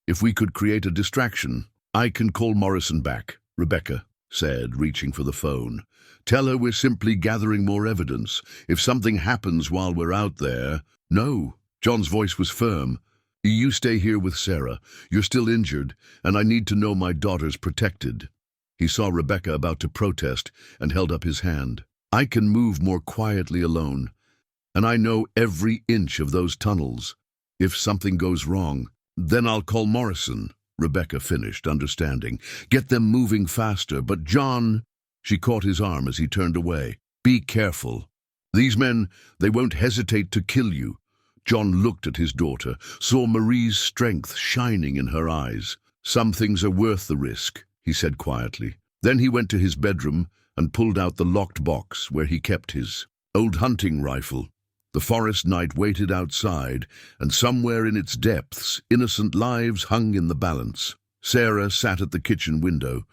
S1: If we could create a distraction, I can call Morrison back." Rebecca said, reaching for the phone. "Tell her we're simply gathering more evidence. If something happens while we're out there—" "No." John's voice was firm. "You stay here with Sarah. You're still injured, and I need to know my daughter's protected." He saw Rebecca about to protest and held up his hand. "I can move more quietly alone, and I know every inch of those tunnels. If something goes wrong, then I'll call Morrison." Rebecca finished, understanding. "Get them moving faster, but John—" She caught his arm as he turned away. "Be careful. These men, they won't hesitate to kill you." John looked at his daughter, saw Marie's strength shining in her eyes. "Some things are worth the risk," he said quietly. Then he went to his bedroom and pulled out the locked box where he kept his old hunting rifle. The forest night waited outside, and somewhere in its depths, innocent lives hung in the balance. Sarah sat at the kitchen window,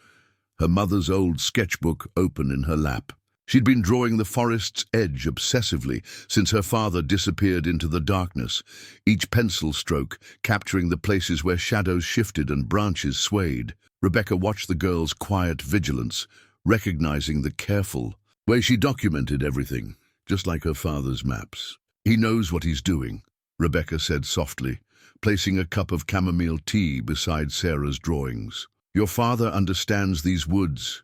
S1: her mother's old sketchbook open in her lap. She'd been drawing the forest's edge obsessively since her father disappeared into the darkness, each pencil stroke capturing the places where shadows shifted and branches swayed. Rebecca watched the girl's quiet vigilance, recognizing the careful way she documented everything, just like her father's maps. "He knows what he's doing," Rebecca said softly, placing a cup of chamomile tea beside Sarah's drawings. "Your father understands these woods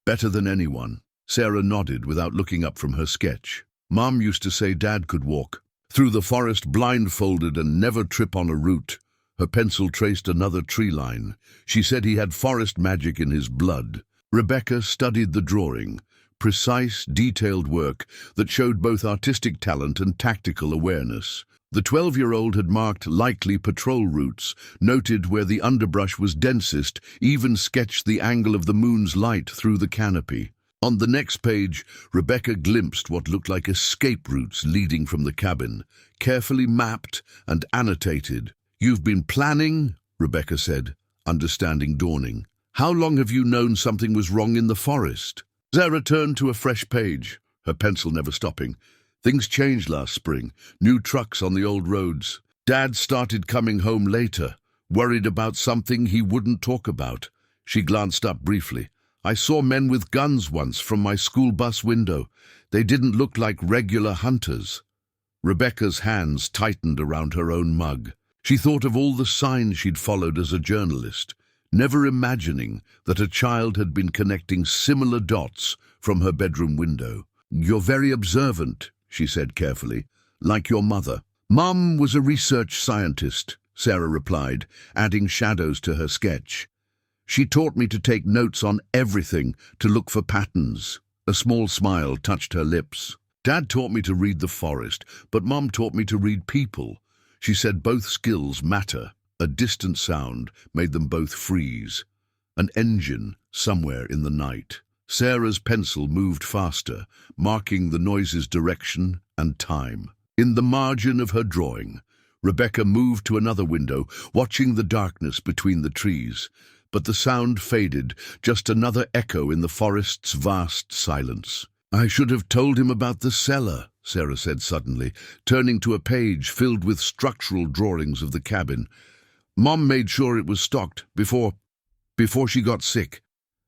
S1: better than anyone." Sarah nodded without looking up from her sketch. "Mom used to say Dad could walk through the forest blindfolded and never trip on a root." Her pencil traced another tree line. "She said he had forest magic in his blood." Rebecca studied the drawing, precise, detailed work that showed both artistic talent and tactical awareness. The 12-year-old had marked likely patrol routes, noted where the underbrush was densest, even sketched the angle of the moon's light through the canopy. On the next page, Rebecca glimpsed what looked like escape routes leading from the cabin, carefully mapped and annotated. "You've been planning?" Rebecca said, understanding dawning. "How long have you known something was wrong in the forest?" Sarah turned to a fresh page, her pencil never stopping. "Things changed last spring. New trucks on the old roads. Dad started coming home later, worried about something he wouldn't talk about." She glanced up briefly. "I saw men with guns once from my school bus window. They didn't look like regular hunters." Rebecca's hands tightened around her own mug. She thought of all the signs she'd followed as a journalist, never imagining that a child had been connecting similar dots from her bedroom window. "You're very observant," she said carefully, "like your mother." "Mom was a research scientist," Sarah replied, adding shadows to her sketch. "She taught me to take notes on everything, to look for patterns." A small smile touched her lips. "Dad taught me to read the forest, but Mom taught me to read people." She said both skills matter. A distant sound made them both freeze. An engine somewhere in the night. Sarah's pencil moved faster, marking the noise's direction and time. In the margin of her drawing, Rebecca moved to another window, watching the darkness between the trees. But the sound faded, just another echo in the forest's vast silence. I should have told him about the cellar, Sarah said suddenly, turning to a page filled with structural drawings of the cabin. Mom made sure it was stocked before she got sick.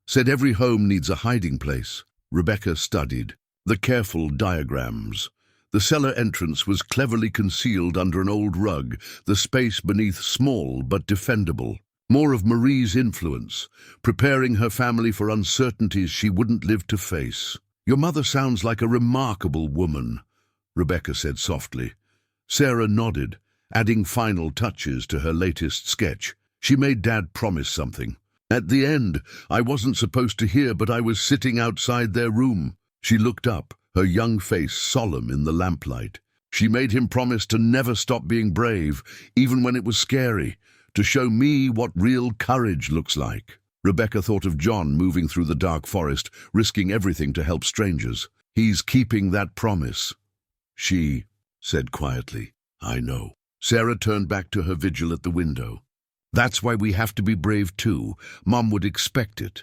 S1: Said every home needs a hiding place. Rebecca studied the careful diagrams. The cellar entrance was cleverly concealed under an old rug, the space beneath small but defendable. More of Marie's influence, preparing her family for uncertainties she wouldn't live to face. Your mother sounds like a remarkable woman, Rebecca said softly. Sarah nodded, adding final touches to her latest sketch. She made Dad promise something. At the end, I wasn't supposed to hear, but I was sitting outside their room. She looked up, her young face solemn in the lamplight. She made him promise to never stop being brave, even when it was scary, to show me what real courage looks like. Rebecca thought of John moving through the dark forest, risking everything to help strangers. He's keeping that promise. She said quietly, I know. Sarah turned back to her vigil at the window. That's why we have to be brave too. Mom would expect it.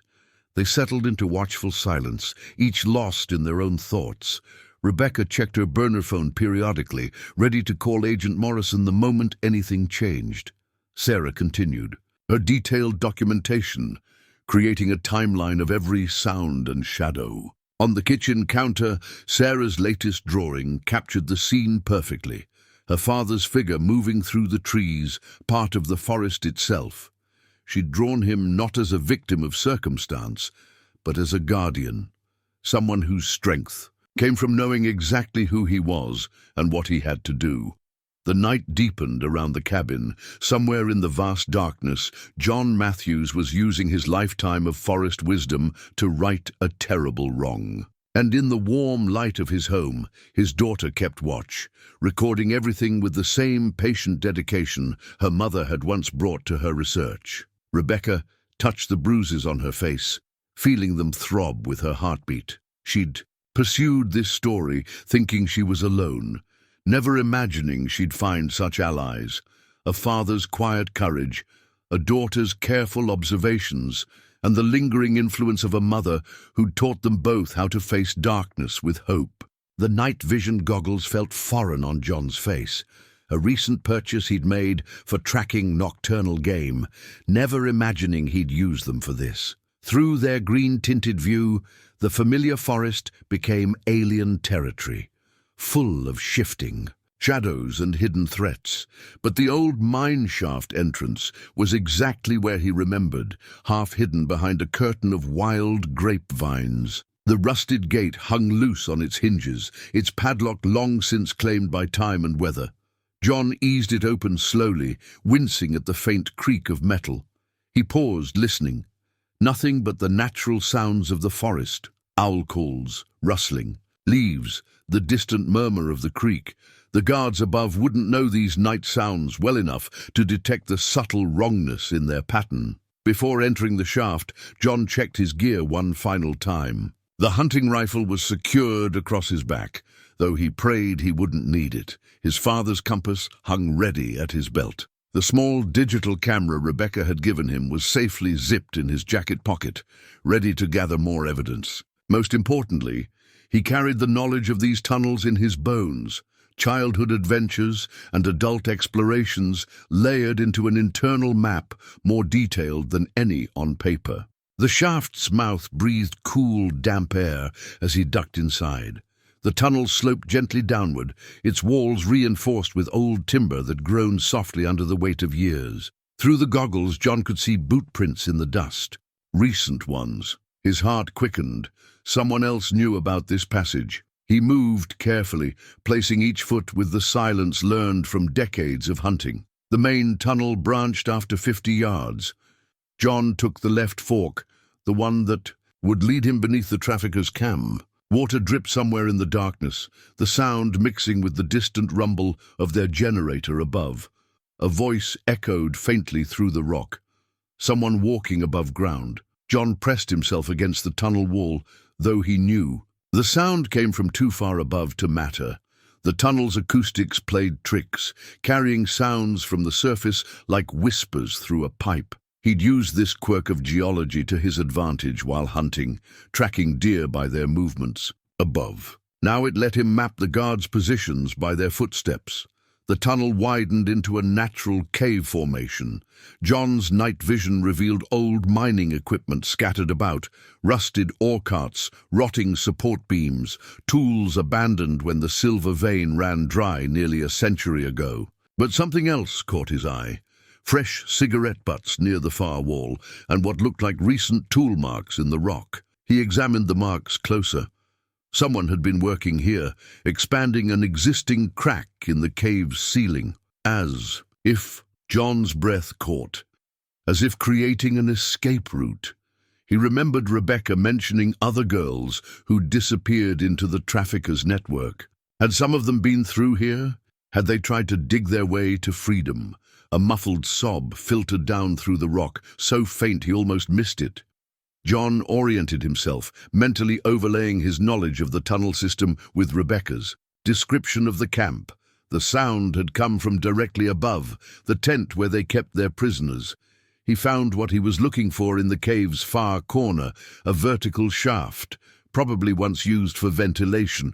S1: They settled into watchful silence, each lost in their own thoughts. Rebecca checked her burner phone periodically, ready to call Agent Morrison the moment anything changed. Sarah continued her detailed documentation, creating a timeline of every sound and shadow. On the kitchen counter, Sarah's latest drawing captured the scene perfectly. Her father's figure moving through the trees, part of the forest itself. She'd drawn him not as a victim of circumstance, but as a guardian, someone whose strength came from knowing exactly who he was and what he had to do. The night deepened around the cabin. Somewhere in the vast darkness, John Matthews was using his lifetime of forest wisdom to right a terrible wrong. And in the warm light of his home, his daughter kept watch, recording everything with the same patient dedication her mother had once brought to her research. Rebecca touched the bruises on her face, feeling them throb with her heartbeat. She'd pursued this story thinking she was alone, never imagining she'd find such allies, a father's quiet courage, a daughter's careful observations, and the lingering influence of a mother who'd taught them both how to face darkness with hope. The night vision goggles felt foreign on John's face, a recent purchase he'd made for tracking nocturnal game, never imagining he'd use them for this. Through their green-tinted view, the familiar forest became alien territory, full of shifting shadows and hidden threats. But the old mine shaft entrance was exactly where he remembered, half hidden behind a curtain of wild grapevines. The rusted gate hung loose on its hinges, its padlock long since claimed by time and weather. John eased it open slowly, wincing at the faint creak of metal. He paused, listening. Nothing but the natural sounds of the forest. Owl calls, rustling, leaves, the distant murmur of the creek. The guards above wouldn't know these night sounds well enough to detect the subtle wrongness in their pattern. Before entering the shaft, John checked his gear one final time. The hunting rifle was secured across his back, though he prayed he wouldn't need it. His father's compass hung ready at his belt. The small digital camera Rebecca had given him was safely zipped in his jacket pocket, ready to gather more evidence. Most importantly, he carried the knowledge of these tunnels in his bones, childhood adventures and adult explorations layered into an internal map more detailed than any on paper. The shaft's mouth breathed cool, damp air as he ducked inside. The tunnel sloped gently downward, its walls reinforced with old timber that groaned softly under the weight of years. Through the goggles, John could see boot prints in the dust, recent ones. His heart quickened. Someone else knew about this passage. He moved carefully, placing each foot with the silence learned from decades of hunting. The main tunnel branched after 50 yards. John took the left fork, the one that would lead him beneath the traffickers' camp. Water dripped somewhere in the darkness, the sound mixing with the distant rumble of their generator above. A voice echoed faintly through the rock. Someone walking above ground. John pressed himself against the tunnel wall, though he knew. The sound came from too far above to matter. The tunnel's acoustics played tricks, carrying sounds from the surface like whispers through a pipe. He'd used this quirk of geology to his advantage while hunting, tracking deer by their movements. above. Now it let him map the guards' positions by their footsteps. The tunnel widened into a natural cave formation. John's night vision revealed old mining equipment scattered about, rusted ore carts, rotting support beams, tools abandoned when the silver vein ran dry nearly a century ago. But something else caught his eye. Fresh cigarette butts near the far wall, and what looked like recent tool marks in the rock. He examined the marks closer. Someone had been working here, expanding an existing crack in the cave's ceiling, as if John's breath caught, as if creating an escape route. He remembered Rebecca mentioning other girls who'd disappeared into the traffickers' network. Had some of them been through here? Had they tried to dig their way to freedom? A muffled sob filtered down through the rock, so faint he almost missed it. John oriented himself, mentally overlaying his knowledge of the tunnel system with Rebecca's description of the camp. The sound had come from directly above, the tent where they kept their prisoners. He found what he was looking for in the cave's far corner, a vertical shaft, probably once used for ventilation.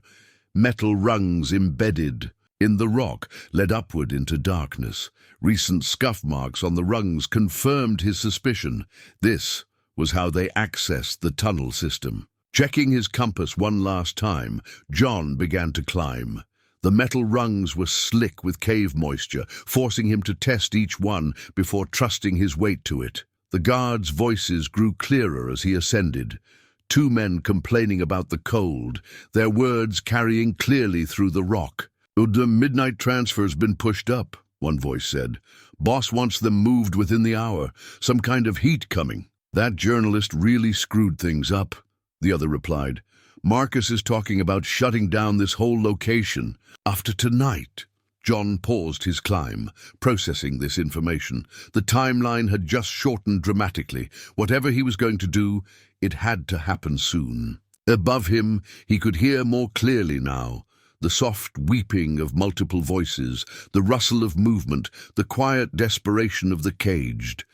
S1: Metal rungs embedded in the rock led upward into darkness. Recent scuff marks on the rungs confirmed his suspicion. This was how they accessed the tunnel system. Checking his compass one last time, John began to climb. The metal rungs were slick with cave moisture, forcing him to test each one before trusting his weight to it. The guards' voices grew clearer as he ascended. Two men complaining about the cold, their words carrying clearly through the rock. "The midnight transfer's been pushed up," one voice said. "Boss wants them moved within the hour. Some kind of heat coming." "That journalist really screwed things up," the other replied. "Marcus is talking about shutting down this whole location. After tonight." John paused his climb, processing this information. The timeline had just shortened dramatically. Whatever he was going to do, it had to happen soon. Above him, he could hear more clearly now. The soft weeping of multiple voices, the rustle of movement, the quiet desperation of the caged.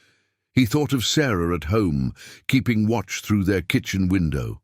S1: He thought of Sarah at home, keeping watch through their kitchen window,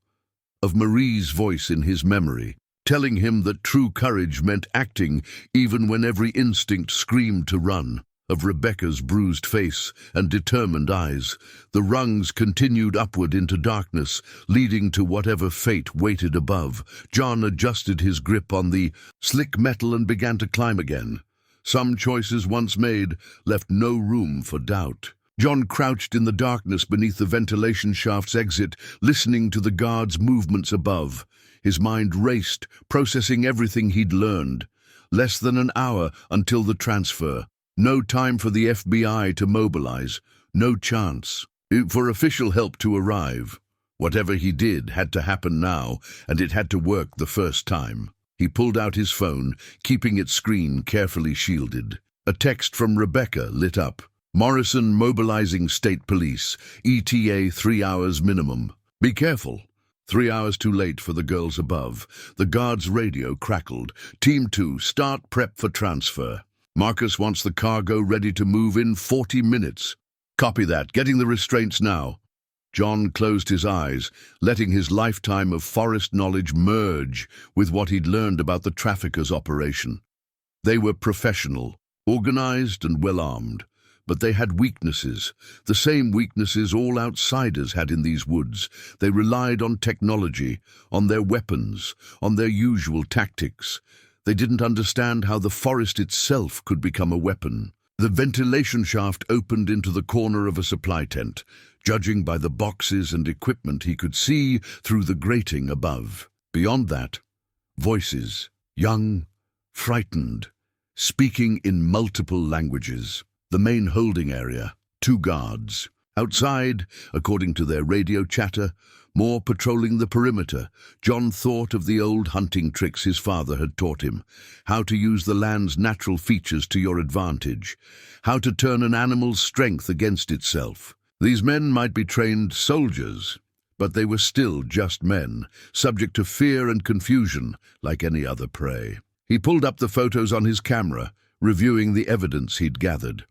S1: of Marie's voice in his memory, telling him that true courage meant acting even when every instinct screamed to run, of Rebecca's bruised face and determined eyes. The rungs continued upward into darkness, leading to whatever fate waited above. John adjusted his grip on the slick metal and began to climb again. Some choices once made left no room for doubt. John crouched in the darkness beneath the ventilation shaft's exit, listening to the guards' movements above. His mind raced, processing everything he'd learned. Less than an hour until the transfer. No time for the FBI to mobilize. No chance for official help to arrive. Whatever he did had to happen now, and it had to work the first time. He pulled out his phone, keeping its screen carefully shielded. A text from Rebecca lit up. "Morrison mobilizing state police. ETA 3 hours minimum. Be careful." 3 hours too late for the girls above. The guard's radio crackled. "Team 2, start prep for transfer. Marcus wants the cargo ready to move in 40 minutes. Copy that. Getting the restraints now." John closed his eyes, letting his lifetime of forest knowledge merge with what he'd learned about the traffickers' operation. They were professional, organized and well-armed. But they had weaknesses, the same weaknesses all outsiders had in these woods. They relied on technology, on their weapons, on their usual tactics. They didn't understand how the forest itself could become a weapon. The ventilation shaft opened into the corner of a supply tent. Judging by the boxes and equipment he could see through the grating above. Beyond that, voices, young, frightened, speaking in multiple languages. The main holding area, 2 guards. Outside, according to their radio chatter, more patrolling the perimeter. John thought of the old hunting tricks his father had taught him. How to use the land's natural features to your advantage. How to turn an animal's strength against itself. These men might be trained soldiers, but they were still just men, subject to fear and confusion like any other prey. He pulled up the photos on his camera, reviewing the evidence he'd gathered.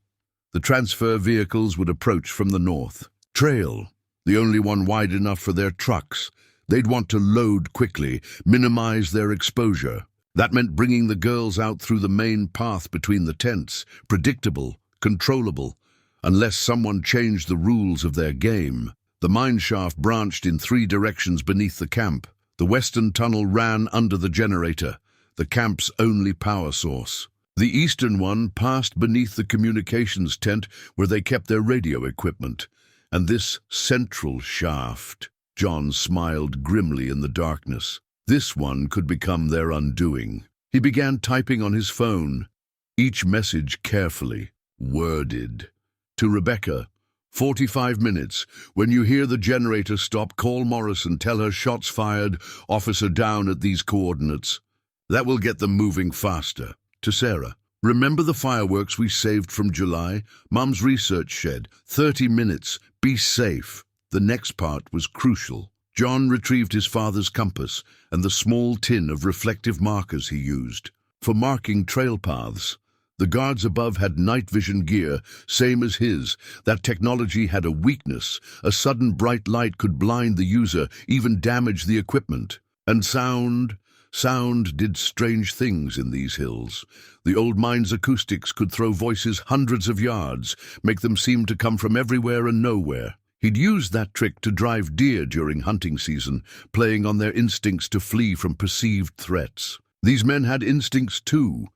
S1: The transfer vehicles would approach from the north. Trail, the only one wide enough for their trucks, They'd want to load quickly, minimize their exposure. That meant bringing the girls out through the main path between the tents, predictable, controllable, unless someone changed the rules of their game. The mineshaft branched in 3 directions beneath the camp. The western tunnel ran under the generator, the camp's only power source. The eastern one passed beneath the communications tent where they kept their radio equipment. And this central shaft, John smiled grimly in the darkness. This one could become their undoing. He began typing on his phone, each message carefully worded. To Rebecca, 45 minutes. When you hear the generator stop, call Morrison. Tell her shots fired, officer down at these coordinates. That will get them moving faster. To Sarah, remember the fireworks we saved from July? Mum's research shed. 30 minutes. Be safe. The next part was crucial. John retrieved his father's compass and the small tin of reflective markers he used for marking trail paths. The guards above had night vision gear, same as his. That technology had a weakness. A sudden bright light could blind the user, even damage the equipment. And sound did strange things in these hills. The old mine's acoustics could throw voices hundreds of yards, make them seem to come from everywhere and nowhere. He'd used that trick to drive deer during hunting season, playing on their instincts to flee from perceived threats. These men had instincts too,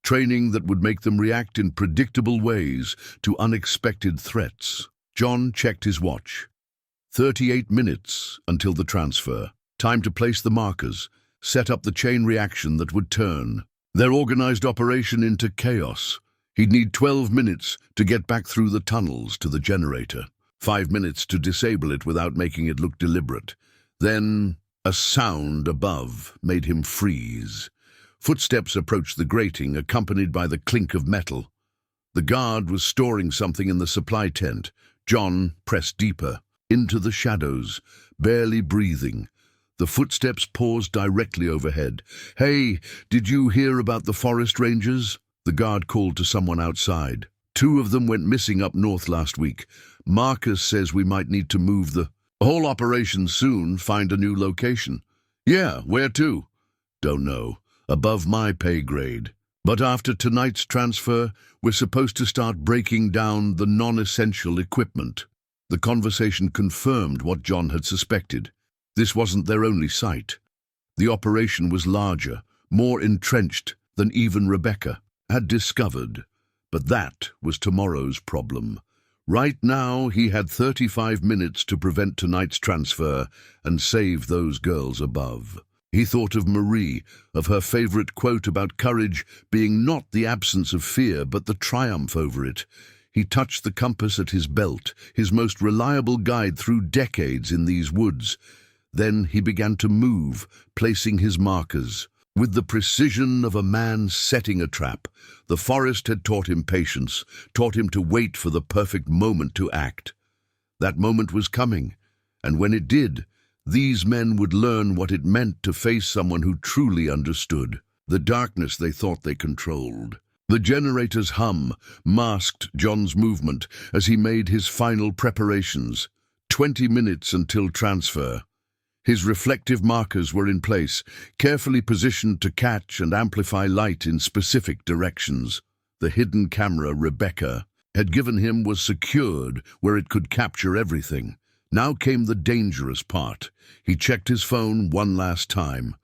S1: training that would make them react in predictable ways to unexpected threats. John checked his watch. 38 minutes until the transfer. Time to place the markers, set up the chain reaction that would turn their organized operation into chaos. He'd need 12 minutes to get back through the tunnels to the generator. 5 minutes to disable it without making it look deliberate. Then a sound above made him freeze. Footsteps approached the grating, accompanied by the clink of metal. The guard was storing something in the supply tent. John pressed deeper, into the shadows, barely breathing. The footsteps paused directly overhead. "Hey, did you hear about the forest rangers?" The guard called to someone outside. "2 of them went missing up north last week. Marcus says we might need to move the whole operation soon, find a new location." "Yeah, where to?" "Don't know. Above my pay grade. But after tonight's transfer, we're supposed to start breaking down the non-essential equipment." The conversation confirmed what John had suspected. This wasn't their only site. The operation was larger, more entrenched than even Rebecca had discovered. But that was tomorrow's problem. Right now, he had 35 minutes to prevent tonight's transfer and save those girls above. He thought of Marie, of her favorite quote about courage being not the absence of fear, but the triumph over it. He touched the compass at his belt, his most reliable guide through decades in these woods. Then he began to move, placing his markers. With the precision of a man setting a trap, the forest had taught him patience, taught him to wait for the perfect moment to act. That moment was coming, and when it did, these men would learn what it meant to face someone who truly understood the darkness they thought they controlled. The generator's hum masked John's movement as he made his final preparations. 20 minutes until transfer. His reflective markers were in place, carefully positioned to catch and amplify light in specific directions. The hidden camera Rebecca had given him was secured where it could capture everything. Now came the dangerous part. He checked his phone one last time.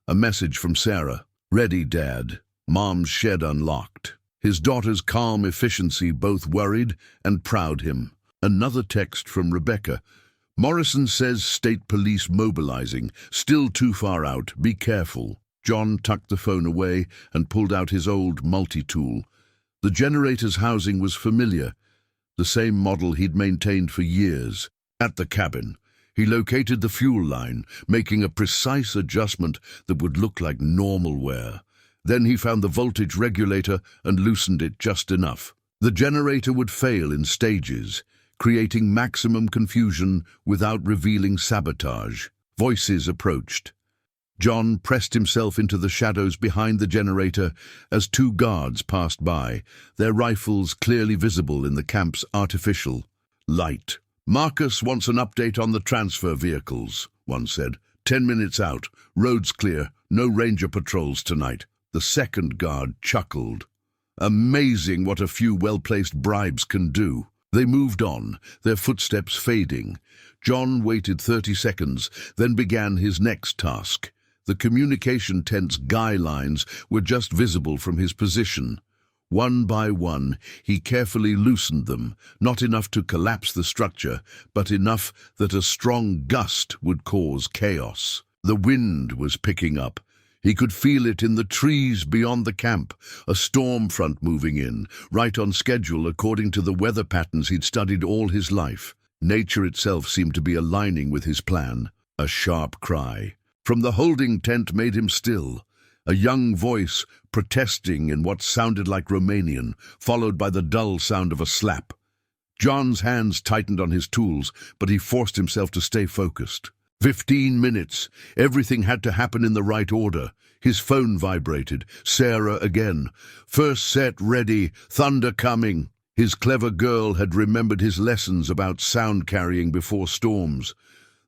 S1: A message from Sarah. "Ready, Dad. Mom's shed unlocked." His daughter's calm efficiency both worried and proud him. Another text from Rebecca. "Morrison says state police mobilizing. Still too far out. Be careful." John tucked the phone away and pulled out his old multi-tool. The generator's housing was familiar, the same model he'd maintained for years. At the cabin, he located the fuel line, making a precise adjustment that would look like normal wear. Then he found the voltage regulator and loosened it just enough. The generator would fail in stages, creating maximum confusion without revealing sabotage. Voices approached. John pressed himself into the shadows behind the generator as 2 guards passed by, their rifles clearly visible in the camp's artificial light. "Marcus wants an update on the transfer vehicles," one said. 10 minutes out. Roads clear. No ranger patrols tonight. The second guard chuckled. Amazing what a few well-placed bribes can do. They moved on, their footsteps fading. John waited 30 seconds, then began his next task. The communication tent's guy lines were just visible from his position. One by one, he carefully loosened them, not enough to collapse the structure, but enough that a strong gust would cause chaos. The wind was picking up. He could feel it in the trees beyond the camp, a storm front moving in, right on schedule according to the weather patterns he'd studied all his life. Nature itself seemed to be aligning with his plan. A sharp cry from the holding tent made him still. A young voice protesting in what sounded like Romanian, followed by the dull sound of a slap. John's hands tightened on his tools, but he forced himself to stay focused. 15 minutes. Everything had to happen in the right order. His phone vibrated. Sarah again. First set ready. Thunder coming. His clever girl had remembered his lessons about sound carrying before storms.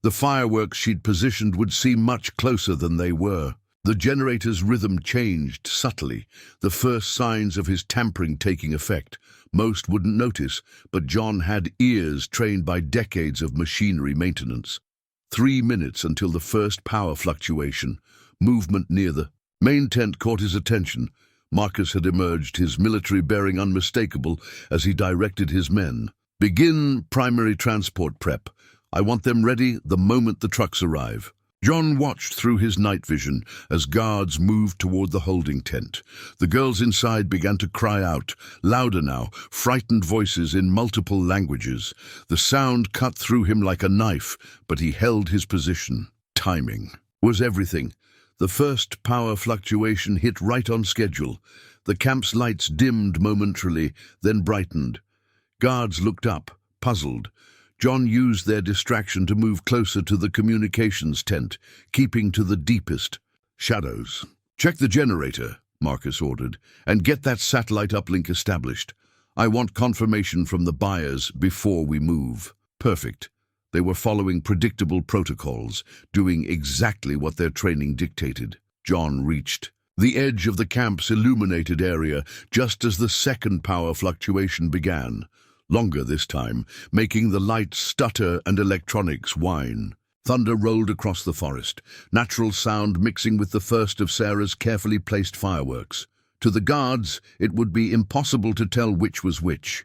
S1: The fireworks she'd positioned would seem much closer than they were. The generator's rhythm changed subtly, the first signs of his tampering taking effect. Most wouldn't notice, but John had ears trained by decades of machinery maintenance. 3 minutes until the first power fluctuation. Movement near the main tent caught his attention. Marcus had emerged, his military bearing unmistakable as he directed his men. Begin primary transport prep. I want them ready the moment the trucks arrive. John watched through his night vision as guards moved toward the holding tent. The girls inside began to cry out, louder now, frightened voices in multiple languages. The sound cut through him like a knife, but he held his position. Timing was everything. The first power fluctuation hit right on schedule. The camp's lights dimmed momentarily, then brightened. Guards looked up, puzzled. John used their distraction to move closer to the communications tent, keeping to the deepest shadows. Check the generator, Marcus ordered, and get that satellite uplink established. I want confirmation from the buyers before we move. Perfect. They were following predictable protocols, doing exactly what their training dictated. John reached the edge of the camp's illuminated area just as the second power fluctuation began. Longer this time, making the lights stutter and electronics whine. Thunder rolled across the forest, natural sound mixing with the first of Sarah's carefully placed fireworks. To the guards, it would be impossible to tell which was which.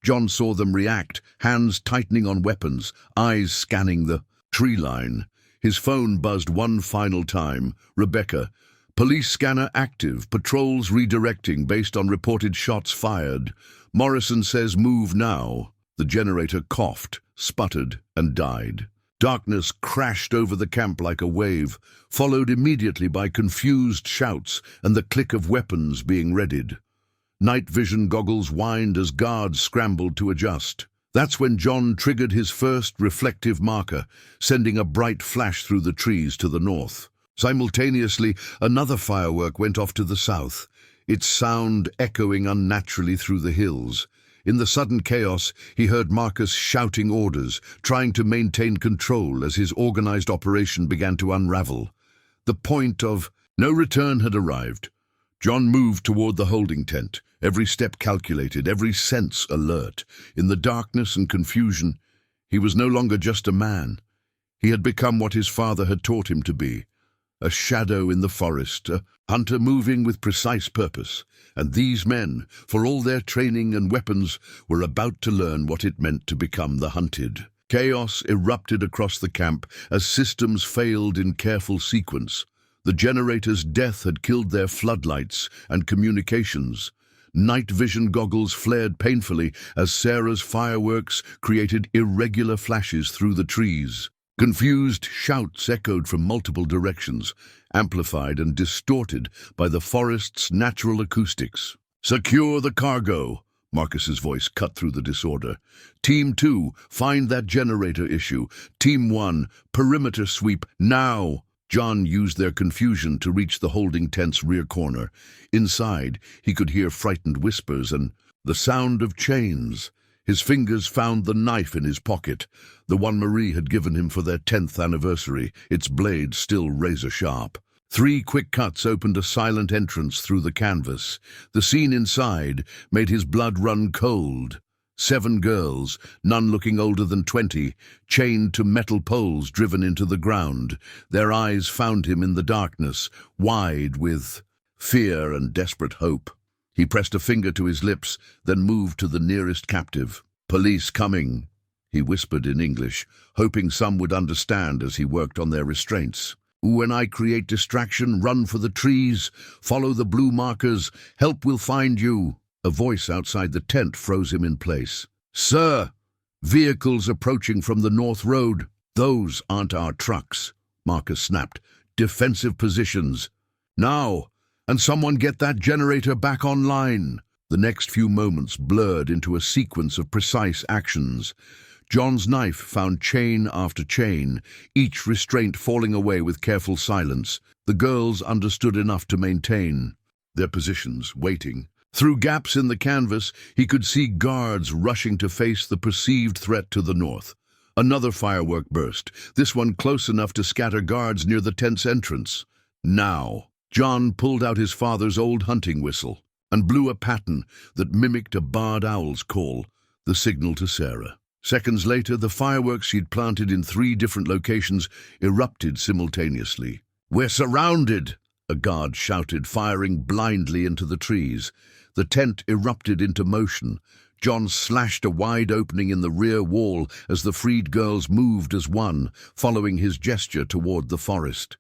S1: John saw them react, hands tightening on weapons, eyes scanning the tree line. His phone buzzed one final time. Rebecca. Police scanner active, patrols redirecting based on reported shots fired. Morrison says move now. The generator coughed, sputtered, and died. Darkness crashed over the camp like a wave, followed immediately by confused shouts and the click of weapons being readied. Night vision goggles whined as guards scrambled to adjust. That's when John triggered his first reflective marker, sending a bright flash through the trees to the north. Simultaneously, another firework went off to the south, its sound echoing unnaturally through the hills. In the sudden chaos, he heard Marcus shouting orders, trying to maintain control as his organized operation began to unravel. The point of no return had arrived. John moved toward the holding tent, every step calculated, every sense alert. In the darkness and confusion, he was no longer just a man. He had become what his father had taught him to be. A shadow in the forest, a hunter moving with precise purpose. And these men, for all their training and weapons, were about to learn what it meant to become the hunted. Chaos erupted across the camp as systems failed in careful sequence. The generator's death had killed their floodlights and communications. Night vision goggles flared painfully as Sarah's fireworks created irregular flashes through the trees. Confused shouts echoed from multiple directions, amplified and distorted by the forest's natural acoustics. "Secure the cargo," Marcus's voice cut through the disorder. "Team 2, find that generator issue. Team 1, perimeter sweep, now!" John used their confusion to reach the holding tent's rear corner. Inside, he could hear frightened whispers and the sound of chains. His fingers found the knife in his pocket, the one Marie had given him for their 10th anniversary, its blade still razor-sharp. 3 quick cuts opened a silent entrance through the canvas. The scene inside made his blood run cold. 7 girls, none looking older than 20, chained to metal poles driven into the ground. Their eyes found him in the darkness, wide with fear and desperate hope. He pressed a finger to his lips, then moved to the nearest captive. "Police coming," he whispered in English, hoping some would understand as he worked on their restraints. "When I create distraction, run for the trees, follow the blue markers, help will find you." A voice outside the tent froze him in place. "Sir, vehicles approaching from the North Road." "Those aren't our trucks," Marcus snapped. "Defensive positions. Now, and someone get that generator back online." The next few moments blurred into a sequence of precise actions. John's knife found chain after chain, each restraint falling away with careful silence. The girls understood enough to maintain their positions, waiting. Through gaps in the canvas, he could see guards rushing to face the perceived threat to the north. Another firework burst, this one close enough to scatter guards near the tent's entrance. Now, John pulled out his father's old hunting whistle and blew a pattern that mimicked a barred owl's call, the signal to Sarah. Seconds later, the fireworks she'd planted in 3 different locations erupted simultaneously. "We're surrounded!" a guard shouted, firing blindly into the trees. The tent erupted into motion. John slashed a wide opening in the rear wall as the freed girls moved as one, following his gesture toward the forest.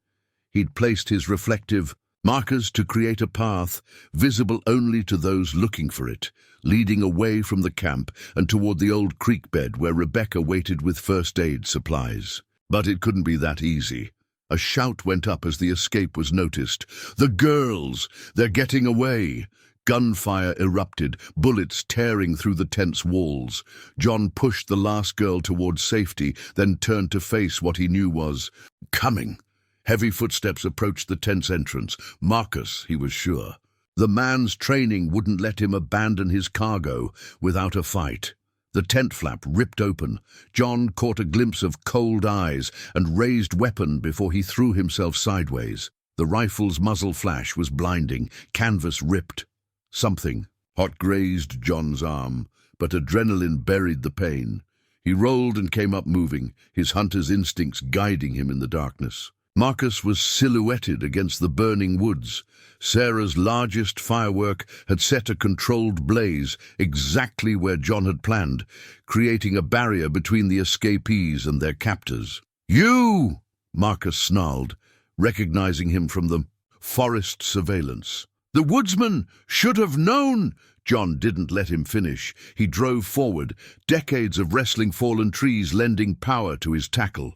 S1: He'd placed his reflective markers to create a path, visible only to those looking for it, leading away from the camp and toward the old creek bed where Rebecca waited with first aid supplies. But it couldn't be that easy. A shout went up as the escape was noticed. "The girls! They're getting away!" Gunfire erupted, bullets tearing through the tent's walls. John pushed the last girl towards safety, then turned to face what he knew was coming. Heavy footsteps approached the tent's entrance. Marcus, he was sure. The man's training wouldn't let him abandon his cargo without a fight. The tent flap ripped open. John caught a glimpse of cold eyes and raised weapon before he threw himself sideways. The rifle's muzzle flash was blinding, canvas ripped. Something hot grazed John's arm, but adrenaline buried the pain. He rolled and came up moving, his hunter's instincts guiding him in the darkness. Marcus was silhouetted against the burning woods. Sarah's largest firework had set a controlled blaze exactly where John had planned, creating a barrier between the escapees and their captors. "You!" Marcus snarled, recognizing him from the forest surveillance. "The woodsman should have known!" John didn't let him finish. He drove forward, decades of wrestling fallen trees lending power to his tackle.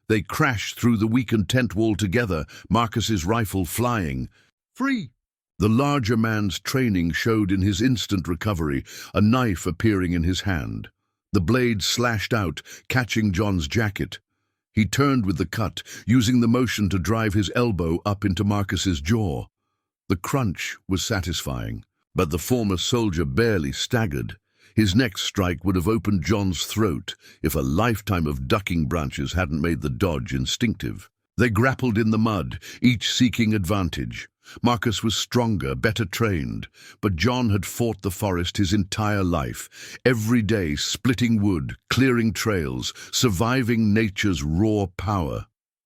S1: They crashed through the weakened tent wall together, Marcus's rifle flying. "Free!" The larger man's training showed in his instant recovery, a knife appearing in his hand. The blade slashed out, catching John's jacket. He turned with the cut, using the motion to drive his elbow up into Marcus's jaw. The crunch was satisfying, but the former soldier barely staggered. His next strike would have opened John's throat if a lifetime of ducking branches hadn't made the dodge instinctive. They grappled in the mud, each seeking advantage. Marcus was stronger, better trained, but John had fought the forest his entire life, every day splitting wood, clearing trails, surviving nature's raw power.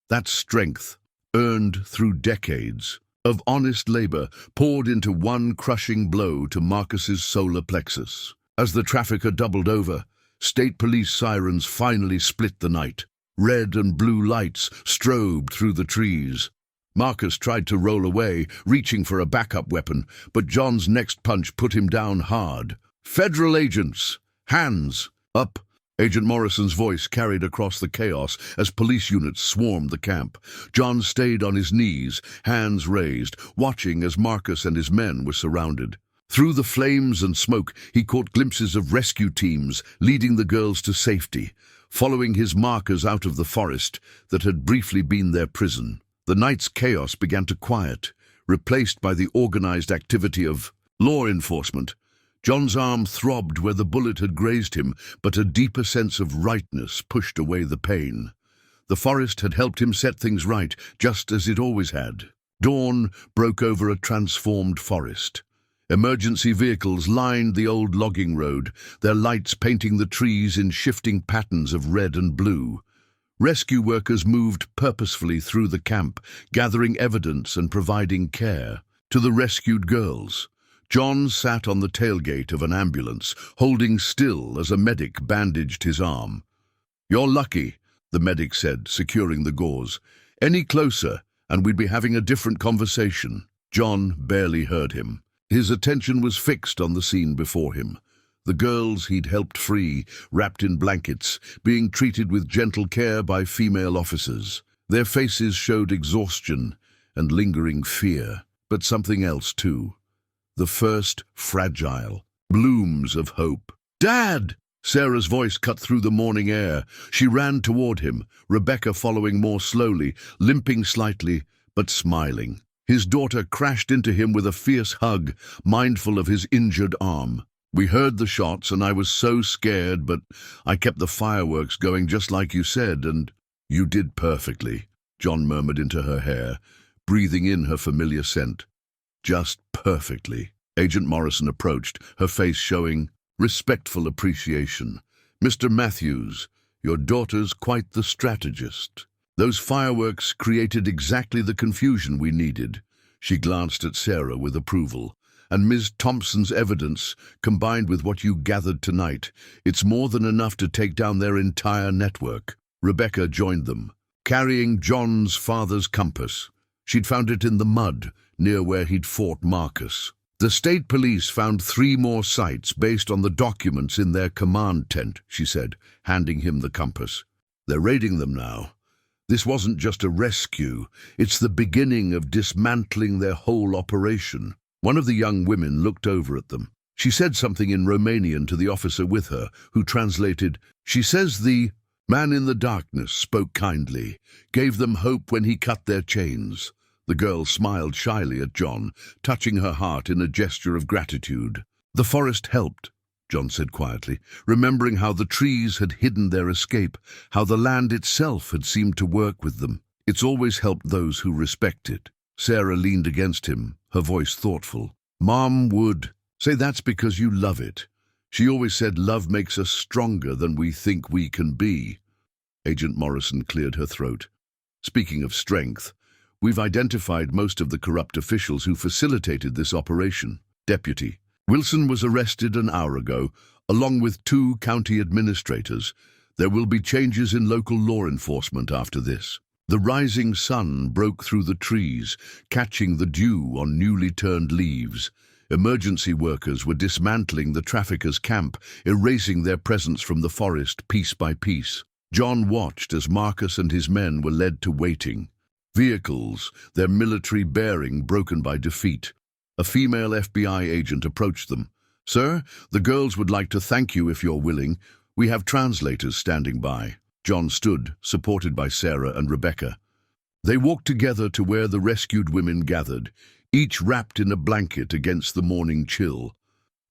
S1: That strength, earned through decades of honest labor, poured into one crushing blow to Marcus's solar plexus. As the trafficker doubled over, state police sirens finally split the night. Red and blue lights strobed through the trees. Marcus tried to roll away, reaching for a backup weapon, but John's next punch put him down hard. "Federal agents! Hands! Up!" Agent Morrison's voice carried across the chaos as police units swarmed the camp. John stayed on his knees, hands raised, watching as Marcus and his men were surrounded. Through the flames and smoke, he caught glimpses of rescue teams leading the girls to safety, following his markers out of the forest that had briefly been their prison. The night's chaos began to quiet, replaced by the organized activity of law enforcement. John's arm throbbed where the bullet had grazed him, but a deeper sense of rightness pushed away the pain. The forest had helped him set things right, just as it always had. Dawn broke over a transformed forest. Emergency vehicles lined the old logging road, their lights painting the trees in shifting patterns of red and blue. Rescue workers moved purposefully through the camp, gathering evidence and providing care. To the rescued girls, John sat on the tailgate of an ambulance, holding still as a medic bandaged his arm. "You're lucky," the medic said, securing the gauze. "Any closer, and we'd be having a different conversation." John barely heard him. His attention was fixed on the scene before him. The girls he'd helped free, wrapped in blankets, being treated with gentle care by female officers. Their faces showed exhaustion and lingering fear, but something else too. The first fragile blooms of hope. "Dad!" Sarah's voice cut through the morning air. She ran toward him, Rebecca following more slowly, limping slightly, but smiling. His daughter crashed into him with a fierce hug, mindful of his injured arm. "We heard the shots and I was so scared, but I kept the fireworks going just like you said, and—" "You did perfectly," John murmured into her hair, breathing in her familiar scent. "Just perfectly." Agent Morrison approached, her face showing respectful appreciation. "Mr. Matthews, your daughter's quite the strategist. Those fireworks created exactly the confusion we needed." She glanced at Sarah with approval. "And Ms. Thompson's evidence, combined with what you gathered tonight, it's more than enough to take down their entire network." Rebecca joined them, carrying John's father's compass. She'd found it in the mud, near where he'd fought Marcus. "The state police found 3 more sites based on the documents in their command tent," she said, handing him the compass. "They're raiding them now. This wasn't just a rescue, it's the beginning of dismantling their whole operation." One of the young women looked over at them. She said something in Romanian to the officer with her, who translated. "She says the man in the darkness spoke kindly, gave them hope when he cut their chains." The girl smiled shyly at John, touching her heart in a gesture of gratitude. "The forest helped," John said quietly, remembering how the trees had hidden their escape, how the land itself had seemed to work with them. "It's always helped those who respect it." Sarah leaned against him, her voice thoughtful. "Mom would say that's because you love it. She always said love makes us stronger than we think we can be." Agent Morrison cleared her throat. "Speaking of strength, we've identified most of the corrupt officials who facilitated this operation." Deputy Wilson was arrested an hour ago, along with 2 county administrators. There will be changes in local law enforcement after this. The rising sun broke through the trees, catching the dew on newly turned leaves. Emergency workers were dismantling the traffickers' camp, erasing their presence from the forest piece by piece. John watched as Marcus and his men were led to waiting. Vehicles, their military bearing broken by defeat. A female FBI agent approached them. "Sir, the girls would like to thank you if you're willing. We have translators standing by." John stood, supported by Sarah and Rebecca. They walked together to where the rescued women gathered, each wrapped in a blanket against the morning chill.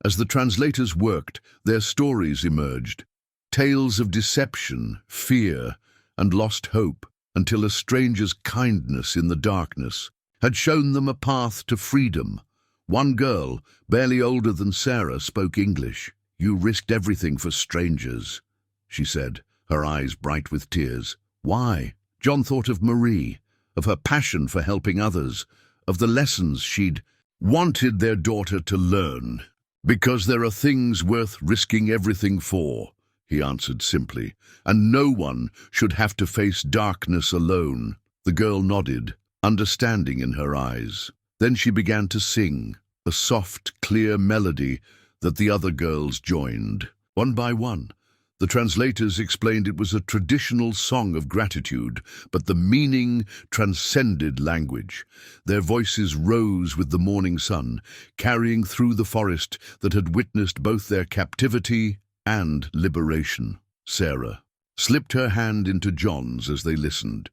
S1: As the translators worked, their stories emerged. Tales of deception, fear, and lost hope, until a stranger's kindness in the darkness had shown them a path to freedom. One girl, barely older than Sarah, spoke English. "You risked everything for strangers," she said, her eyes bright with tears. "Why?" John thought of Marie, of her passion for helping others, of the lessons she'd wanted their daughter to learn. "Because there are things worth risking everything for," he answered simply, "and no one should have to face darkness alone." The girl nodded, understanding in her eyes. Then she began to sing, a soft, clear melody that the other girls joined. One by one, the translators explained it was a traditional song of gratitude, but the meaning transcended language. Their voices rose with the morning sun, carrying through the forest that had witnessed both their captivity and liberation. Sarah slipped her hand into John's as they listened.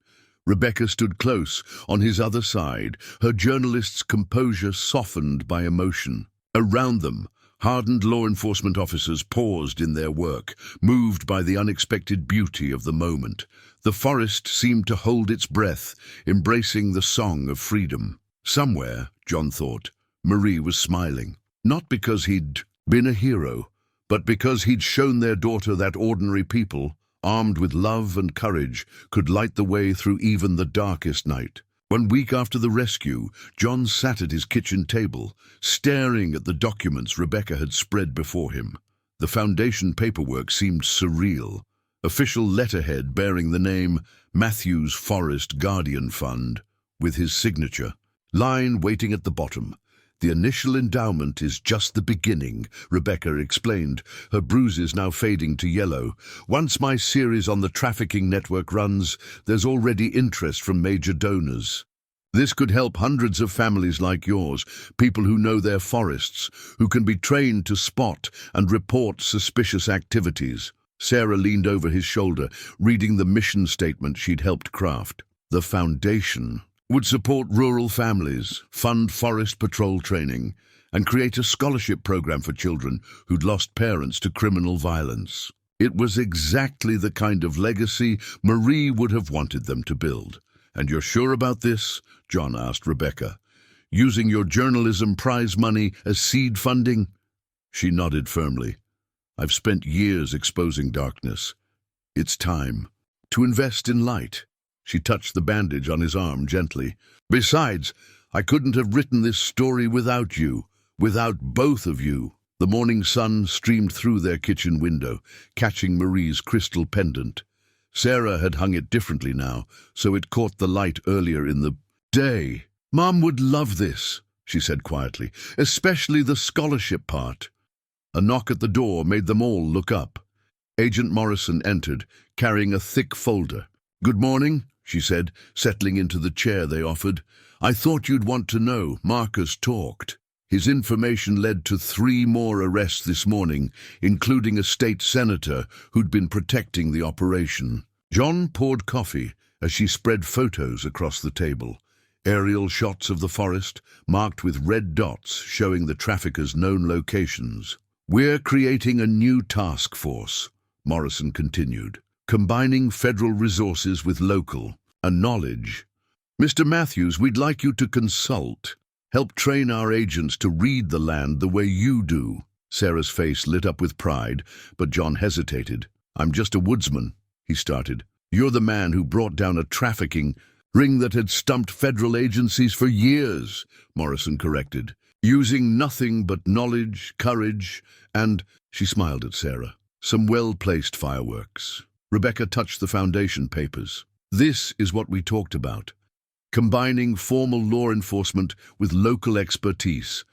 S1: Rebecca stood close, on his other side, her journalist's composure softened by emotion. Around them, Hardened law enforcement officers paused in their work, moved by the unexpected beauty of the moment. The forest seemed to hold its breath, embracing the song of freedom. Somewhere, John thought, Marie was smiling. Not because he'd been a hero, but because he'd shown their daughter that ordinary people, armed with love and courage, could light the way through even the darkest night. 1 week after the rescue, John sat at his kitchen table, staring at the documents Rebecca had spread before him. The foundation paperwork seemed surreal. Official letterhead bearing the name Matthews Forest Guardian Fund, with his signature. Line waiting at the bottom. The initial endowment is just the beginning, Rebecca explained, her bruises now fading to yellow. Once my series on the trafficking network runs, there's already interest from major donors. This could help hundreds of families like yours, people who know their forests, who can be trained to spot and report suspicious activities. Sarah leaned over his shoulder, reading the mission statement she'd helped craft. The foundation would support rural families, fund forest patrol training, and create a scholarship program for children who'd lost parents to criminal violence. It was exactly the kind of legacy Marie would have wanted them to build. "And you're sure about this?" John asked Rebecca. "Using your journalism prize money as seed funding?" She nodded firmly. "I've spent years exposing darkness. It's time to invest in light." She touched the bandage on his arm gently. "Besides, I couldn't have written this story without you, without both of you." The morning sun streamed through their kitchen window, catching Marie's crystal pendant. Sarah had hung it differently now, so it caught the light earlier in the day. "Mom would love this," she said quietly, "especially the scholarship part." A knock at the door made them all look up. Agent Morrison entered, carrying a thick folder. "Good morning," she said, settling into the chair they offered. "I thought you'd want to know. Marcus talked. His information led to 3 more arrests this morning, including a state senator who'd been protecting the operation." John poured coffee as she spread photos across the table. Aerial shots of the forest, marked with red dots showing the traffickers' known locations. "We're creating a new task force," Morrison continued, "combining federal resources with local and knowledge. Mr. Matthews, we'd like you to consult, help train our agents to read the land the way you do." Sarah's face lit up with pride, but John hesitated. "I'm just a woodsman," he started. "You're the man who brought down a trafficking ring that had stumped federal agencies for years," Morrison corrected. "Using nothing but knowledge, courage, and," she smiled at Sarah, "some well-placed fireworks." Rebecca touched the foundation papers. "This is what we talked about. Combining formal law enforcement with local expertise.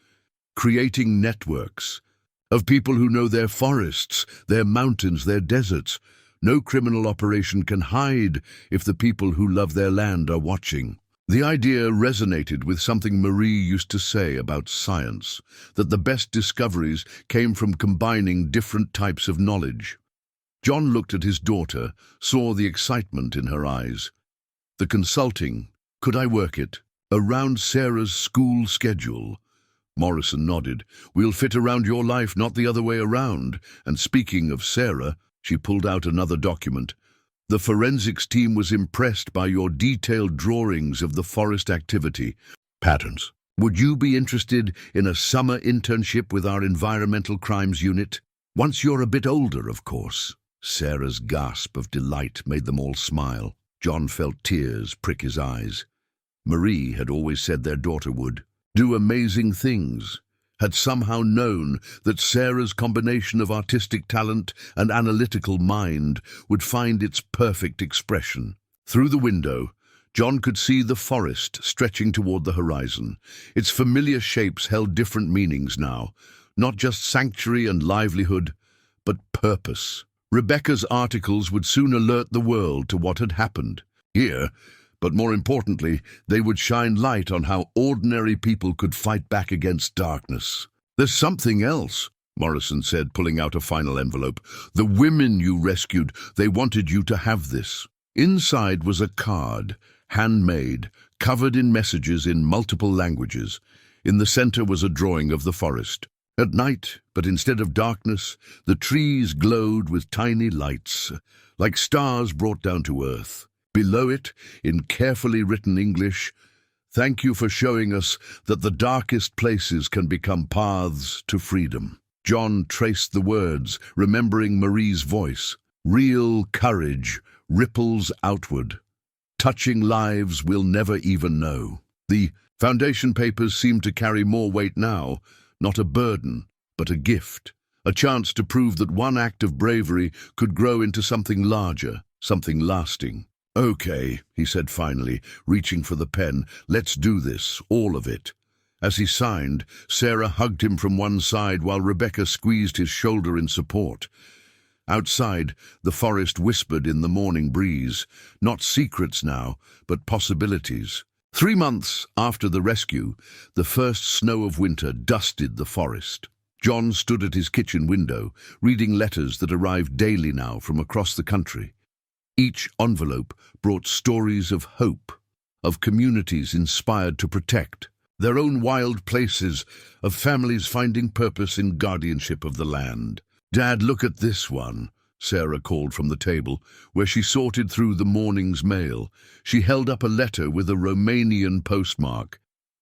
S1: Creating networks of people who know their forests, their mountains, their deserts. No criminal operation can hide if the people who love their land are watching." The idea resonated with something Marie used to say about science, that the best discoveries came from combining different types of knowledge. John looked at his daughter, saw the excitement in her eyes. "The consulting, could I work it around Sarah's school schedule?" Morrison nodded. "We'll fit around your life, not the other way around. And speaking of Sarah," she pulled out another document. "The forensics team was impressed by your detailed drawings of the forest activity patterns. Would you be interested in a summer internship with our environmental crimes unit? Once you're a bit older, of course." Sarah's gasp of delight made them all smile. John felt tears prick his eyes. Marie had always said their daughter would do amazing things, had somehow known that Sarah's combination of artistic talent and analytical mind would find its perfect expression. Through the window, John could see the forest stretching toward the horizon. Its familiar shapes held different meanings now, not just sanctuary and livelihood, but purpose. Rebecca's articles would soon alert the world to what had happened here, but more importantly, they would shine light on how ordinary people could fight back against darkness. "There's something else," Morrison said, pulling out a final envelope. "The women you rescued, they wanted you to have this." Inside was a card, handmade, covered in messages in multiple languages. In the center was a drawing of the forest. At night, but instead of darkness, the trees glowed with tiny lights, like stars brought down to earth. Below it, in carefully written English, "Thank you for showing us that the darkest places can become paths to freedom." John traced the words, remembering Marie's voice. "Real courage ripples outward, touching lives we'll never even know." The foundation papers seemed to carry more weight now, not a burden, but a gift, a chance to prove that one act of bravery could grow into something larger, something lasting. "Okay," he said finally, reaching for the pen. "Let's do this, all of it." As he signed, Sarah hugged him from one side while Rebecca squeezed his shoulder in support. Outside, the forest whispered in the morning breeze, not secrets now, but possibilities. 3 months after the rescue, the first snow of winter dusted the forest. John stood at his kitchen window, reading letters that arrived daily now from across the country. Each envelope brought stories of hope, of communities inspired to protect, their own wild places, of families finding purpose in guardianship of the land. "Dad, look at this one," Sarah called from the table, where she sorted through the morning's mail. She held up a letter with a Romanian postmark.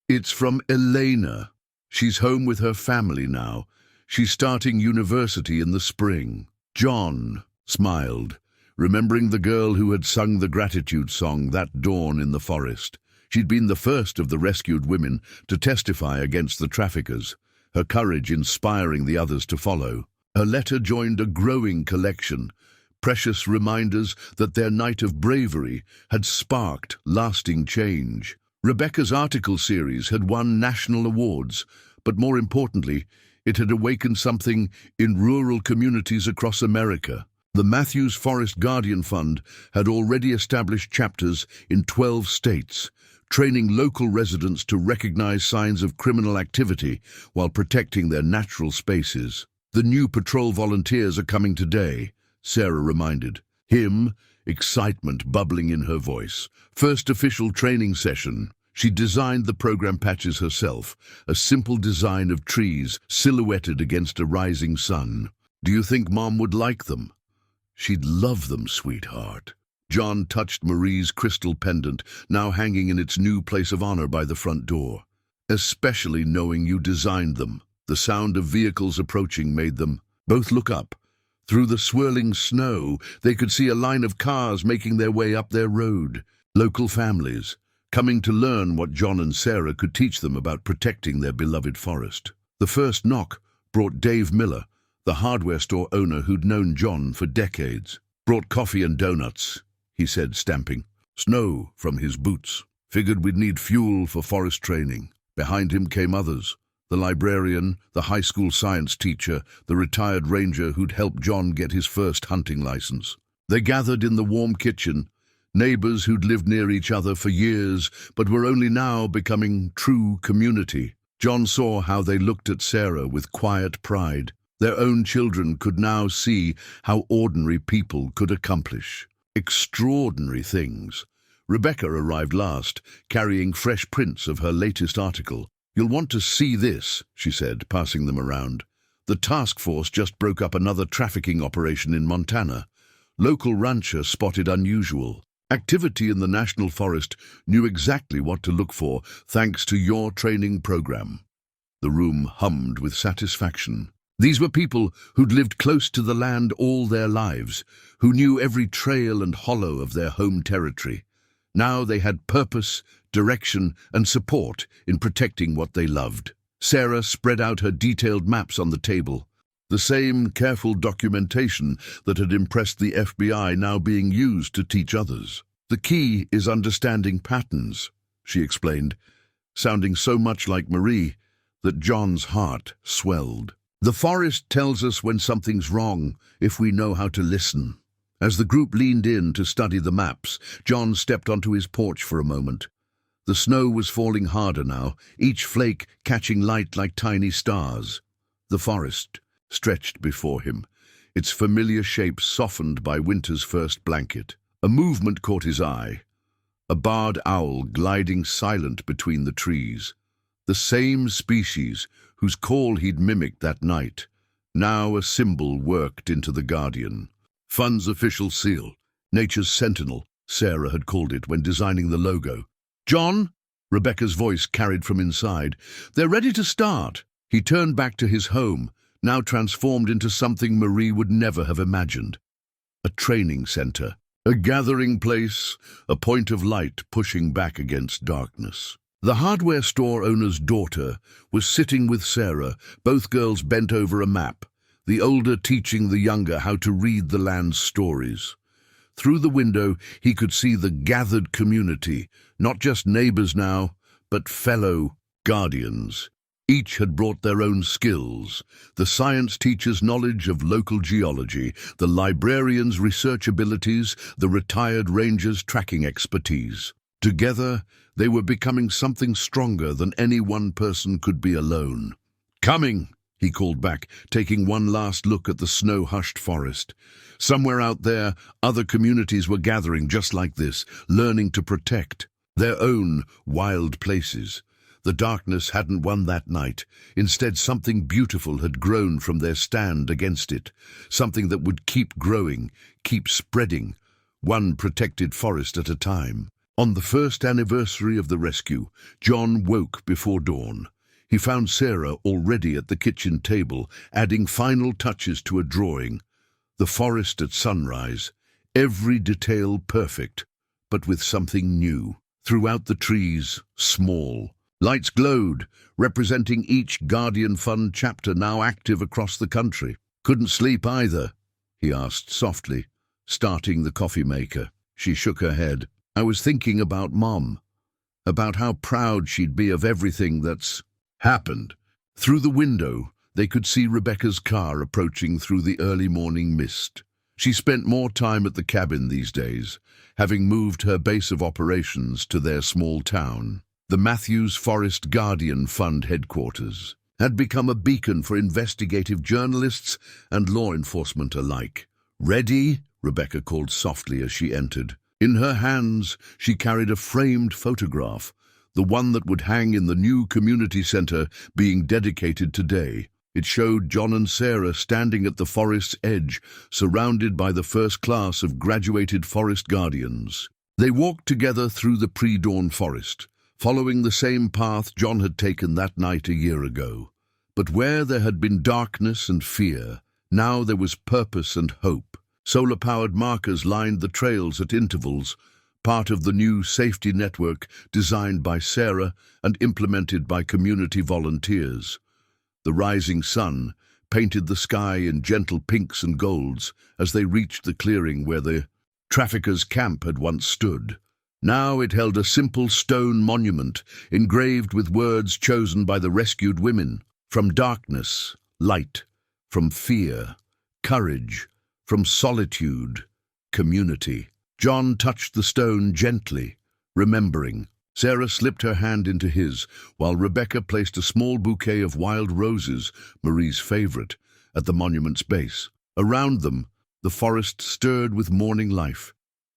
S1: "It's from Elena. She's home with her family now. She's starting university in the spring." John smiled, remembering the girl who had sung the gratitude song that dawn in the forest. She'd been the first of the rescued women to testify against the traffickers, her courage inspiring the others to follow. Her letter joined a growing collection, precious reminders that their night of bravery had sparked lasting change. Rebecca's article series had won national awards, but more importantly, it had awakened something in rural communities across America. The Matthews Forest Guardian Fund had already established chapters in 12 states, training local residents to recognize signs of criminal activity while protecting their natural spaces. "The new patrol volunteers are coming today," Sarah reminded him, excitement bubbling in her voice. "First official training session." She designed the program patches herself, a simple design of trees silhouetted against a rising sun. "Do you think Mom would like them?" "She'd love them, sweetheart." John touched Marie's crystal pendant, now hanging in its new place of honor by the front door. "Especially knowing you designed them." The sound of vehicles approaching made them both look up. Through the swirling snow, they could see a line of cars making their way up their road. Local families, coming to learn what John and Sarah could teach them about protecting their beloved forest. The first knock brought Dave Miller, the hardware store owner who'd known John for decades. "Brought coffee and donuts," he said, stamping. Snow from his boots. "Figured we'd need fuel for forest training." Behind him came others. The librarian, the high school science teacher, the retired ranger who'd helped John get his first hunting license. They gathered in the warm kitchen, neighbors who'd lived near each other for years but were only now becoming true community. John saw how they looked at Sarah with quiet pride. Their own children could now see how ordinary people could accomplish extraordinary things. Rebecca arrived last, carrying fresh prints of her latest article. "You'll want to see this," she said, passing them around. "The task force just broke up another trafficking operation in Montana. Local rancher spotted unusual activity in the national forest, knew exactly what to look for thanks to your training program." The room hummed with satisfaction. These were people who'd lived close to the land all their lives, who knew every trail and hollow of their home territory. Now they had purpose, direction, and support in protecting what they loved. Sarah spread out her detailed maps on the table, the same careful documentation that had impressed the FBI now being used to teach others. "The key is understanding patterns," she explained, sounding so much like Marie that John's heart swelled. "The forest tells us when something's wrong if we know how to listen." As the group leaned in to study the maps, John stepped onto his porch for a moment. The snow was falling harder now, each flake catching light like tiny stars. The forest stretched before him, its familiar shape softened by winter's first blanket. A movement caught his eye, a barred owl gliding silent between the trees. The same species whose call he'd mimicked that night. Now a symbol worked into the Guardian. Fund's official seal, Nature's Sentinel, Sarah had called it when designing the logo. "John?" Rebecca's voice carried from inside. "They're ready to start." He turned back to his home, now transformed into something Marie would never have imagined. A training center, a gathering place, a point of light pushing back against darkness. The hardware store owner's daughter was sitting with Sarah, both girls bent over a map, the older teaching the younger how to read the land's stories. Through the window, he could see the gathered community, not just neighbors now, but fellow guardians. Each had brought their own skills: the science teacher's knowledge of local geology, the librarian's research abilities, the retired ranger's tracking expertise. Together, they were becoming something stronger than any one person could be alone. "Coming!" he called back, taking one last look at the snow-hushed forest. Somewhere out there, other communities were gathering just like this, learning to protect their own wild places. The darkness hadn't won that night. Instead, something beautiful had grown from their stand against it, something that would keep growing, keep spreading, one protected forest at a time. On the first anniversary of the rescue, John woke before dawn. He found Sarah already at the kitchen table, adding final touches to a drawing. The forest at sunrise, every detail perfect, but with something new. Throughout the trees, small lights glowed, representing each Guardian Fund chapter now active across the country. "Couldn't sleep either?" he asked softly, starting the coffee maker. She shook her head. "I was thinking about Mom, about how proud she'd be of everything that's happened." Through the window, they could see Rebecca's car approaching through the early morning mist. She spent more time at the cabin these days, having moved her base of operations to their small town. The Matthews Forest Guardian Fund headquarters had become a beacon for investigative journalists and law enforcement alike. "Ready?" Rebecca called softly as she entered. In her hands, she carried a framed photograph, the one that would hang in the new community center being dedicated today. It showed John and Sarah standing at the forest's edge, surrounded by the first class of graduated forest guardians. They walked together through the pre-dawn forest, following the same path John had taken that night a year ago. But where there had been darkness and fear, now there was purpose and hope. Solar-powered markers lined the trails at intervals, part of the new safety network designed by Sarah and implemented by community volunteers. The rising sun painted the sky in gentle pinks and golds as they reached the clearing where the traffickers' camp had once stood. Now it held a simple stone monument engraved with words chosen by the rescued women. From darkness, light; from fear, courage; from solitude, community. John touched the stone gently, remembering. Sarah slipped her hand into his, while Rebecca placed a small bouquet of wild roses, Marie's favorite, at the monument's base. Around them, the forest stirred with morning life,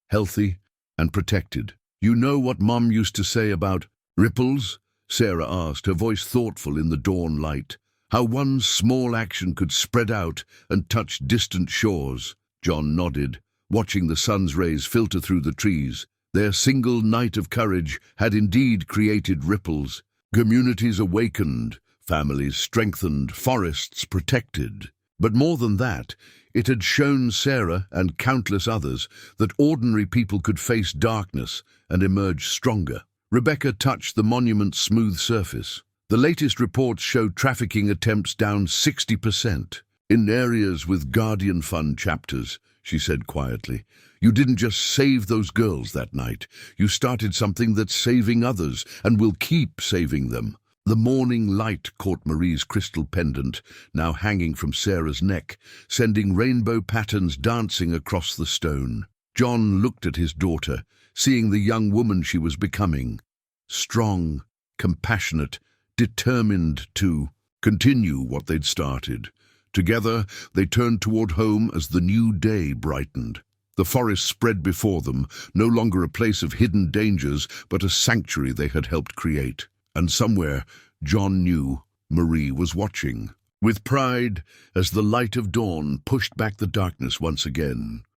S1: healthy and protected. "You know what Mom used to say about ripples?" Sarah asked, her voice thoughtful in the dawn light. "How one small action could spread out and touch distant shores." John nodded, watching the sun's rays filter through the trees. Their single night of courage had indeed created ripples. Communities awakened, families strengthened, forests protected. But more than that, it had shown Sarah and countless others that ordinary people could face darkness and emerge stronger. Rebecca touched the monument's smooth surface. The latest reports showed trafficking attempts down 60%. "In areas with Guardian Fund chapters," she said quietly. "You didn't just save those girls that night. You started something that's saving others and will keep saving them." The morning light caught Marie's crystal pendant, now hanging from Sarah's neck, sending rainbow patterns dancing across the stone. John looked at his daughter, seeing the young woman she was becoming. Strong, compassionate, determined to continue what they'd started. Together, they turned toward home as the new day brightened. The forest spread before them, no longer a place of hidden dangers, but a sanctuary they had helped create. And somewhere, John knew Marie was watching. With pride, as the light of dawn pushed back the darkness once again,